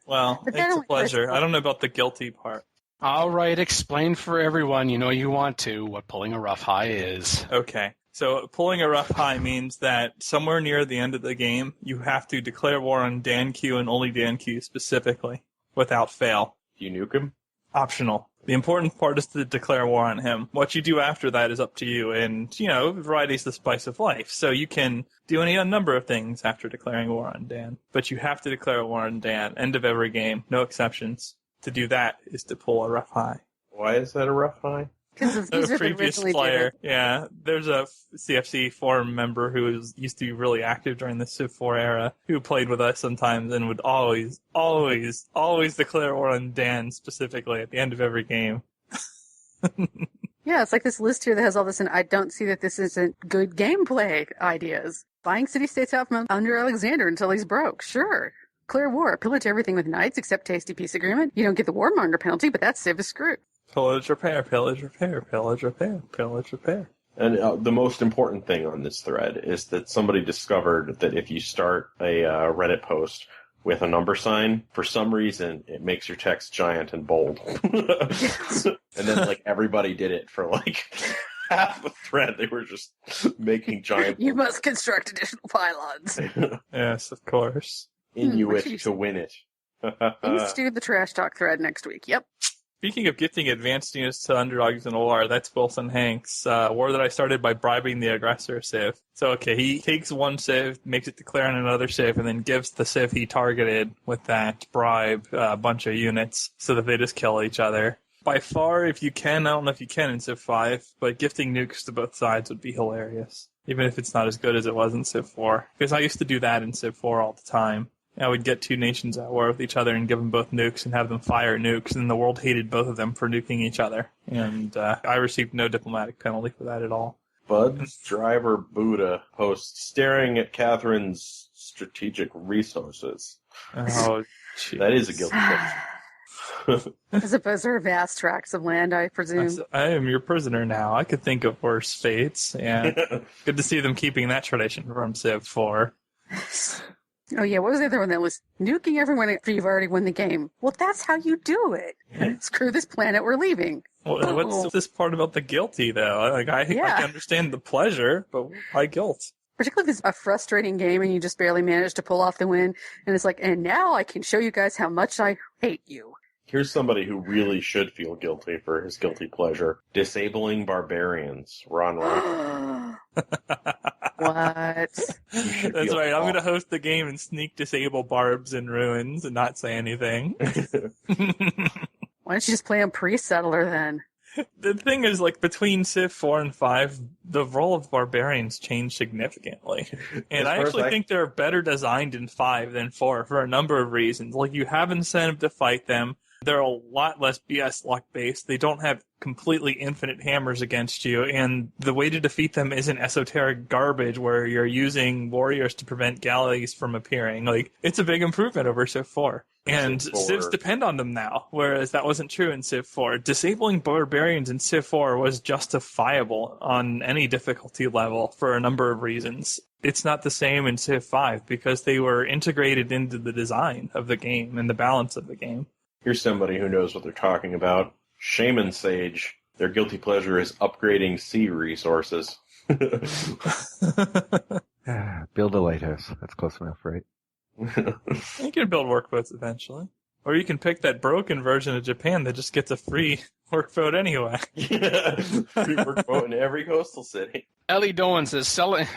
[SPEAKER 3] Well, it's a pleasure. I don't know about the guilty part.
[SPEAKER 2] All right, explain for everyone, you know you want to, what pulling a rough high is.
[SPEAKER 3] Okay. So pulling a rough high means that somewhere near the end of the game, you have to declare war on Dan Q and only Dan Q specifically, without fail.
[SPEAKER 5] Do you nuke him?
[SPEAKER 3] Optional. The important part is to declare war on him. What you do after that is up to you, and, variety's the spice of life. So you can do a number of things after declaring war on Dan. But you have to declare war on Dan. End of every game. No exceptions. To do that is to pull a rough high.
[SPEAKER 5] Why is that a rough high?
[SPEAKER 6] Because
[SPEAKER 3] A previous player, yeah. There's a CFC forum member who used to be really active during the Civ 4 era, who played with us sometimes and would always declare war on Dan specifically at the end of every game.
[SPEAKER 6] Yeah, it's like this list here that has all this, and I don't see that this isn't good gameplay ideas. Buying city-states out from under Alexander until he's broke, sure. Clear war, pillage everything with knights except tasty peace agreement. You don't get the warmonger penalty, but that Civ is screwed.
[SPEAKER 3] Pillage, repair, pillage, repair, pillage, repair, pillage, repair.
[SPEAKER 5] And the most important thing on this thread is that somebody discovered that if you start a Reddit post with a number sign, for some reason, it makes your text giant and bold. And then, everybody did it for, half the thread. They were just making giant...
[SPEAKER 6] You must construct additional pylons.
[SPEAKER 3] Yes, of course.
[SPEAKER 5] Inuit to win it.
[SPEAKER 6] Let's do the trash talk thread next week. Yep.
[SPEAKER 3] Speaking of gifting advanced units to underdogs in war, that's Wilson Hanks. War that I started by bribing the aggressor Civ. So, okay, he takes one Civ, makes it declare on another Civ, and then gives the Civ he targeted with that bribe a bunch of units so that they just kill each other. By far, if you can, I don't know if you can in Civ 5, but gifting nukes to both sides would be hilarious. Even if it's not as good as it was in Civ 4. Because I used to do that in Civ 4 all the time. I would get 2 nations at war with each other and give them both nukes and have them fire nukes, and the world hated both of them for nuking each other. And I received no diplomatic penalty for that at all.
[SPEAKER 5] Bud's driver Buddha posts staring at Catherine's strategic resources.
[SPEAKER 3] Oh, geez.
[SPEAKER 5] That is a guilty pleasure.
[SPEAKER 6] As opposed to her vast tracts of land, I presume.
[SPEAKER 3] I am your prisoner now. I could think of worse fates. And good to see them keeping that tradition from Civ 4.
[SPEAKER 6] Oh, yeah, what was the other one that was nuking everyone after you've already won the game? Well, that's how you do it. Screw this planet, we're leaving.
[SPEAKER 3] Well, what's this part about the guilty, though? I can understand the pleasure, but why guilt?
[SPEAKER 6] Particularly if it's a frustrating game and you just barely manage to pull off the win, and it's like, and now I can show you guys how much I hate you.
[SPEAKER 5] Here's somebody who really should feel guilty for his guilty pleasure. Disabling barbarians. Ron.
[SPEAKER 6] What?
[SPEAKER 3] That's right. I'm going to host the game and sneak disable barbs in ruins and not say anything.
[SPEAKER 6] Why don't you just play on pre-settler then?
[SPEAKER 3] The thing is, between Civ 4 and 5, the role of barbarians changed significantly. And I actually think they're better designed in 5 than 4 for a number of reasons. You have incentive to fight them. They're a lot less BS luck-based. They don't have completely infinite hammers against you, and the way to defeat them isn't esoteric garbage where you're using warriors to prevent galleys from appearing. It's a big improvement over Civ 4. And Civs depend on them now, whereas that wasn't true in Civ 4. Disabling barbarians in Civ 4 was justifiable on any difficulty level for a number of reasons. It's not the same in Civ 5 because they were integrated into the design of the game and the balance of the game.
[SPEAKER 5] Here's somebody who knows what they're talking about. Shaman Sage. Their guilty pleasure is upgrading sea resources.
[SPEAKER 4] Build a lighthouse. That's close enough, right?
[SPEAKER 3] You can build workboats eventually. Or you can pick that broken version of Japan that just gets a free workboat anyway.
[SPEAKER 5] Yeah, free workboat in every coastal city.
[SPEAKER 2] Ellie Dolan says, selling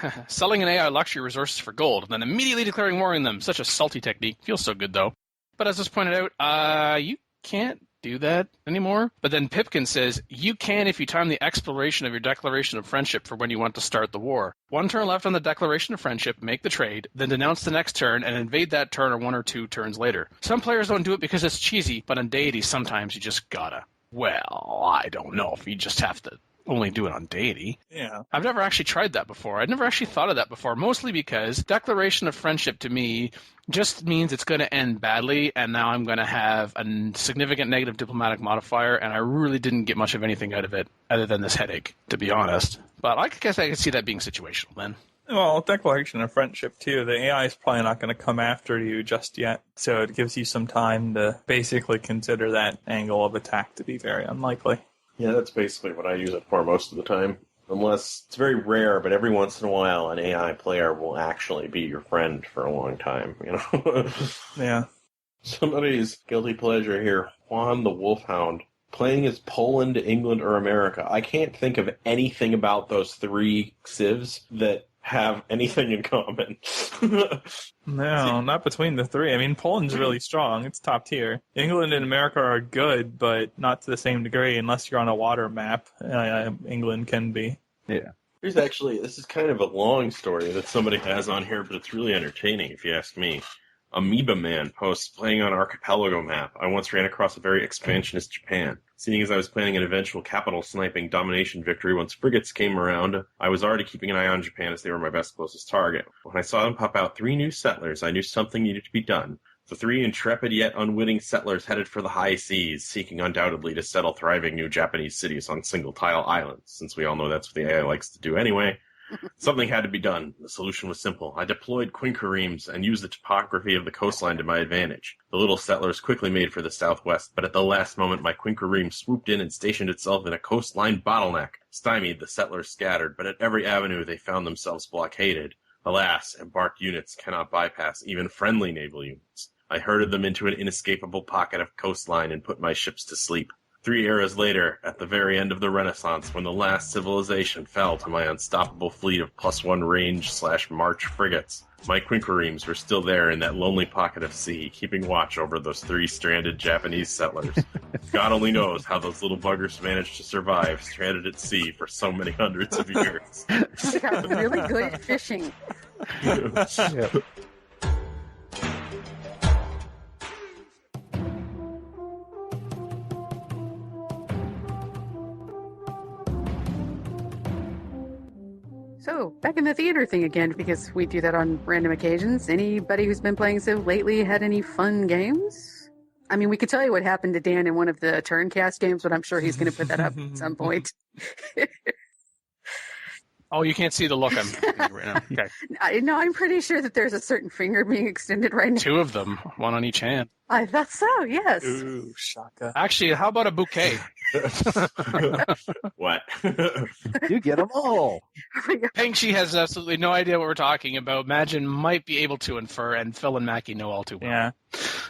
[SPEAKER 2] an AI luxury resources for gold, then immediately declaring war on them. Such a salty technique. Feels so good, though. But as was pointed out, you can't do that anymore. But then Pipkin says, you can if you time the expiration of your declaration of friendship for when you want to start the war. 1 turn left on the declaration of friendship, make the trade, then denounce the next turn and invade that turn or 1 or 2 turns later. Some players don't do it because it's cheesy, but on deities sometimes you just gotta. Well, I don't know if you just have to only do it on deity.
[SPEAKER 3] Yeah.
[SPEAKER 2] I've never actually tried that before. I'd never actually thought of that before, mostly because declaration of friendship to me just means it's going to end badly, and now I'm going to have a significant negative diplomatic modifier, and I really didn't get much of anything out of it other than this headache, to be honest. But I guess I could see that being situational then.
[SPEAKER 3] Well, declaration of friendship, too. The AI is probably not going to come after you just yet, so it gives you some time to basically consider that angle of attack to be very unlikely.
[SPEAKER 5] Yeah, that's basically what I use it for most of the time. Unless it's very rare, but every once in a while an AI player will actually be your friend for a long time, you know?
[SPEAKER 3] Yeah.
[SPEAKER 5] Somebody's guilty pleasure here, Juan the Wolfhound, playing as Poland, England, or America. I can't think of anything about those 3 civs that have anything in common.
[SPEAKER 3] No, not between the 3. I mean, Poland's really strong. It's top tier. England and America are good, but not to the same degree unless you're on a water map. England can be.
[SPEAKER 4] Yeah.
[SPEAKER 5] This is kind of a long story that somebody has on here, but it's really entertaining if you ask me. Amoeba Man posts, playing on archipelago map. I once ran across a very expansionist Japan. Seeing as I was planning an eventual capital sniping domination victory once frigates came around, I was already keeping an eye on Japan as they were my best closest target. When I saw them pop out 3 new settlers, I knew something needed to be done. The 3 intrepid yet unwitting settlers headed for the high seas, seeking undoubtedly to settle thriving new Japanese cities on single-tile islands, since we all know that's what the AI likes to do anyway. Something had to be done. The solution was simple. I deployed quinqueremes and used the topography of the coastline to my advantage. The little settlers quickly made for the southwest, but at the last moment my quinquereme swooped in and stationed itself in a coastline bottleneck. Stymied, the settlers scattered, but at every avenue they found themselves blockaded. Alas, embarked units cannot bypass even friendly naval units. I herded them into an inescapable pocket of coastline and put my ships to sleep. 3 eras later, at the very end of the Renaissance, when the last civilization fell to my unstoppable fleet of +1 range/march frigates, my quinqueremes were still there in that lonely pocket of sea, keeping watch over those 3 stranded Japanese settlers. God only knows how those little buggers managed to survive stranded at sea for so many hundreds of years.
[SPEAKER 6] They got really good at fishing.
[SPEAKER 4] Yeah.
[SPEAKER 6] So, back in the theater thing again, because we do that on random occasions. Anybody who's been playing Civ lately had any fun games? I mean, we could tell you what happened to Dan in one of the Turncast games, but I'm sure he's going to put that up at some point.
[SPEAKER 2] Oh, you can't see the look I'm doing right now. Okay.
[SPEAKER 6] I'm pretty sure that there's a certain finger being extended right now.
[SPEAKER 2] 2 of them, 1 on each hand.
[SPEAKER 6] I thought so, yes.
[SPEAKER 3] Ooh, shaka.
[SPEAKER 2] Actually, how about a bouquet?
[SPEAKER 5] What?
[SPEAKER 4] You get them all.
[SPEAKER 2] Pengshi has absolutely no idea what we're talking about. Imagine might be able to infer, and Phil and Mackie know all too well.
[SPEAKER 3] Yeah.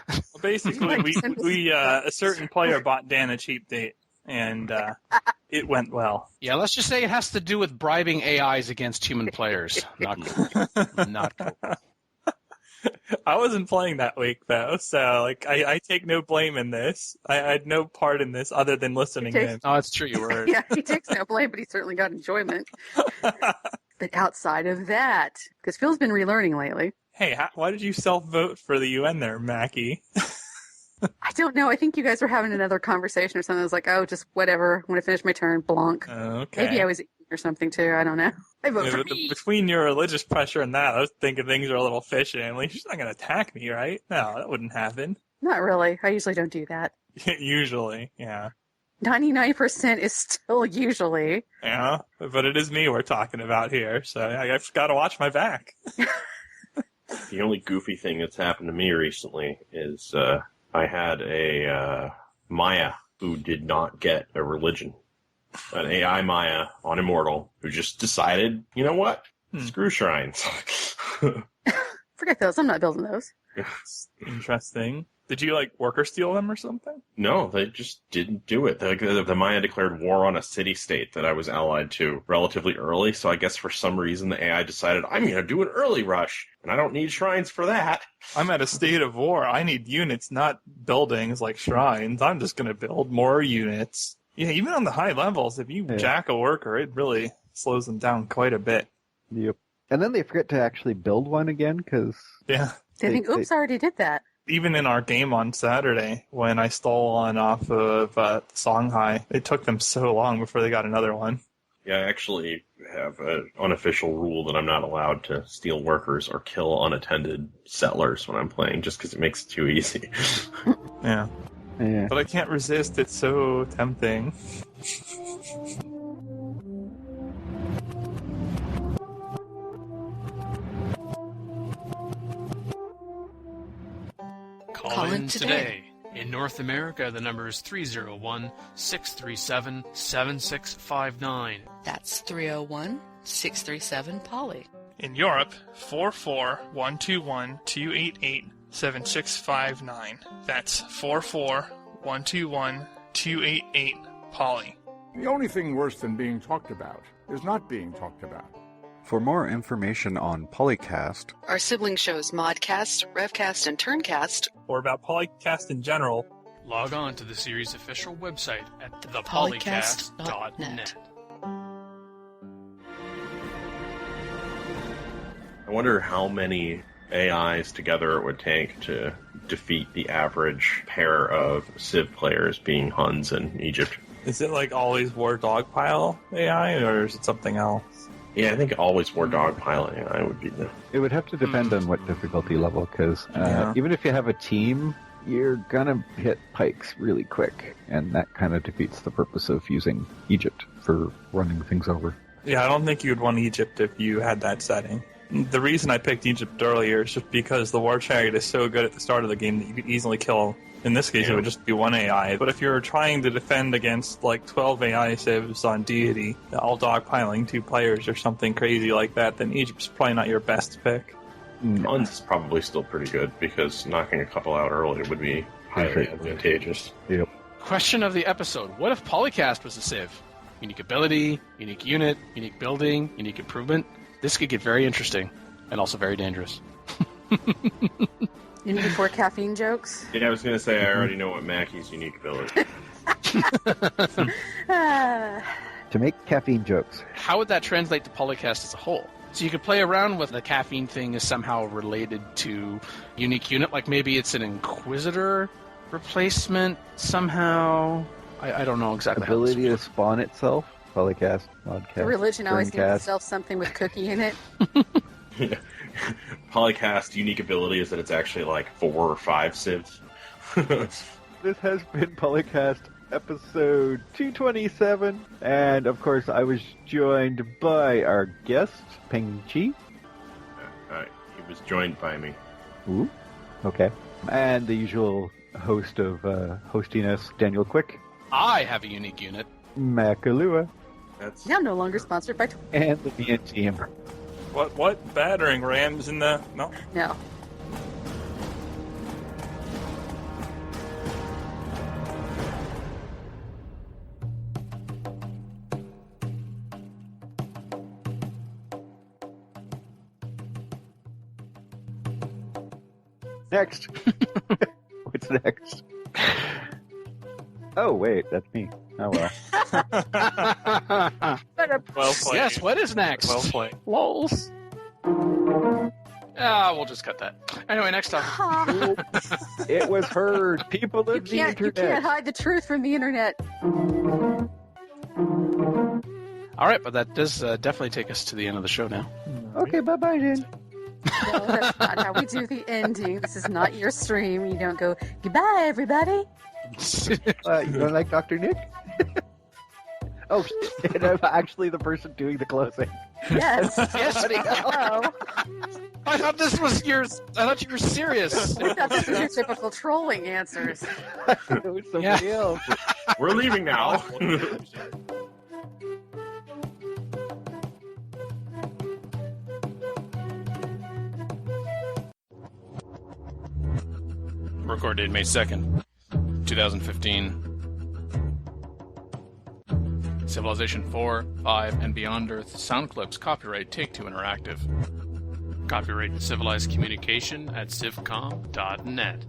[SPEAKER 3] Well, basically, we a certain player bought Dan a cheap date, and it went well.
[SPEAKER 2] Yeah, let's just say it has to do with bribing AIs against human players. Not cool. Not cool.
[SPEAKER 3] I wasn't playing that week, though, so I take no blame in this. I had no part in this other than listening to him.
[SPEAKER 2] Oh, it's true, you were.
[SPEAKER 6] Yeah, he takes no blame, but he certainly got enjoyment. But outside of that, because Phil's been relearning lately.
[SPEAKER 3] Hey, why did you self-vote for the UN there, Mackie?
[SPEAKER 6] I don't know. I think you guys were having another conversation or something. I was like, oh, just whatever. I'm going to finish my turn. Blanc.
[SPEAKER 3] Okay.
[SPEAKER 6] Maybe I was eating or something, too. I don't know. I vote for me.
[SPEAKER 3] Between your religious pressure and that, I was thinking things are a little fishy. I'm like, she's not going to attack me, right? No, that wouldn't happen.
[SPEAKER 6] Not really. I usually don't do that.
[SPEAKER 3] Usually, yeah.
[SPEAKER 6] 99% is still usually.
[SPEAKER 3] Yeah, but it is me we're talking about here, so I've got to watch my back.
[SPEAKER 5] The only goofy thing that's happened to me recently is I had a Maya who did not get a religion. an AI Maya on Immortal who just decided, you know what? Screw shrines.
[SPEAKER 6] Forget those. I'm not building those.
[SPEAKER 3] Interesting. Did you, worker steal them or something?
[SPEAKER 5] No, they just didn't do it. The Maya declared war on a city-state that I was allied to relatively early, so I guess for some reason the AI decided, I'm going to do an early rush, and I don't need shrines for that.
[SPEAKER 3] I'm at a state of war. I need units, not buildings like shrines. I'm just going to build more units. Yeah, even on the high levels, if you jack a worker, it really slows them down quite a bit.
[SPEAKER 4] Yep. And then they forget to actually build one again, because...
[SPEAKER 3] Yeah.
[SPEAKER 6] They think, oops, I already did that.
[SPEAKER 3] Even in our game on Saturday, when I stole one off of Songhai, it took them so long before they got another one.
[SPEAKER 5] Yeah, I actually have an unofficial rule that I'm not allowed to steal workers or kill unattended settlers when I'm playing, just because it makes it too easy.
[SPEAKER 3] Yeah. But I can't resist. It's so tempting.
[SPEAKER 1] Call in today. In North America, the number is 301-637-7659. That's 301-637-POLY.
[SPEAKER 7] In Europe, 44121-288-7659. That's 44121-288-POLY.
[SPEAKER 8] The only thing worse than being talked about is not being talked about.
[SPEAKER 9] For more information on PolyCast,
[SPEAKER 1] Our sibling shows Modcast, Revcast, and Turncast,
[SPEAKER 3] Or about PolyCast in general,
[SPEAKER 1] log on to the series' official website at thepolycast.net.
[SPEAKER 5] I wonder how many AIs together it would take to defeat the average pair of Civ players being Huns in Egypt.
[SPEAKER 3] is it always War Dogpile AI, or is it something else?
[SPEAKER 5] Yeah, I think always War Dogpile AI would be the...
[SPEAKER 4] It would have to depend on what difficulty level, because even if you have a team, you're gonna hit pikes really quick, and that kind of defeats the purpose of using Egypt for running things over.
[SPEAKER 3] Yeah, I don't think you would want Egypt if you had that setting. The reason I picked Egypt earlier is just because the War Chariot is so good at the start of the game that you could easily kill. In this case, it would just be one AI. But if you're trying to defend against 12 AI civs on Deity, all dogpiling 2 players or something crazy like that, then Egypt's probably not your best pick.
[SPEAKER 5] Huns is probably still pretty good, because knocking a couple out early would be highly advantageous.
[SPEAKER 4] Yep.
[SPEAKER 2] Question of the episode. What if PolyCast was a Civ? Unique ability, unique unit, unique building, unique improvement. This could get very interesting, and also very dangerous.
[SPEAKER 6] You need 4 caffeine jokes?
[SPEAKER 5] Yeah, I was going to say, I already know what Mackey's unique ability is.
[SPEAKER 4] To make caffeine jokes.
[SPEAKER 2] How would that translate to PolyCast as a whole? So you could play around with the caffeine thing is somehow related to unique unit, like maybe it's an Inquisitor replacement somehow. I don't know exactly
[SPEAKER 4] Ability
[SPEAKER 2] how
[SPEAKER 4] to spawn itself. PolyCast, Modcast,
[SPEAKER 6] The religion always
[SPEAKER 4] Turncast.
[SPEAKER 6] gives itself something with cookie in it.
[SPEAKER 5] PolyCast unique ability is that it's actually 4 or 5 civs.
[SPEAKER 4] This has been PolyCast episode 227, and of course I was joined by our guest, Peng Chi.
[SPEAKER 5] He was joined by me.
[SPEAKER 4] Ooh, okay. And the usual host of hosting us, Daniel Quick.
[SPEAKER 2] I have a unique unit.
[SPEAKER 4] Makalua.
[SPEAKER 5] That's
[SPEAKER 6] Now I'm no longer sponsored by...
[SPEAKER 4] And the BN team.
[SPEAKER 3] What? Battering rams in the... No?
[SPEAKER 6] No.
[SPEAKER 4] Next. What's next? Oh, wait, that's me. Oh, well.
[SPEAKER 3] Well played.
[SPEAKER 2] Yes, what is next?
[SPEAKER 3] Well played.
[SPEAKER 2] Lols. We'll just cut that. Anyway, next up.
[SPEAKER 4] It was heard. People of the
[SPEAKER 6] You
[SPEAKER 4] internet.
[SPEAKER 6] can't hide the truth from the internet.
[SPEAKER 2] All right, but that does definitely take us to the end of the show now.
[SPEAKER 4] Okay, bye-bye then.
[SPEAKER 6] No, that's not how we do the ending. This is not your stream. You don't go, goodbye, everybody.
[SPEAKER 4] You don't like Dr. Nick? Oh, shit. And I'm actually the person doing the closing.
[SPEAKER 6] Yes.
[SPEAKER 2] Yes,
[SPEAKER 6] Hello.
[SPEAKER 2] I thought this was yours. I thought you were serious.
[SPEAKER 6] I thought this was your typical trolling answers.
[SPEAKER 4] It was somebody else.
[SPEAKER 5] We're leaving now.
[SPEAKER 2] Record date May 2nd, 2015. Civilization 4, 5, and Beyond Earth sound clips copyright Take-Two Interactive. Copyright Civilized Communication at civcom.net.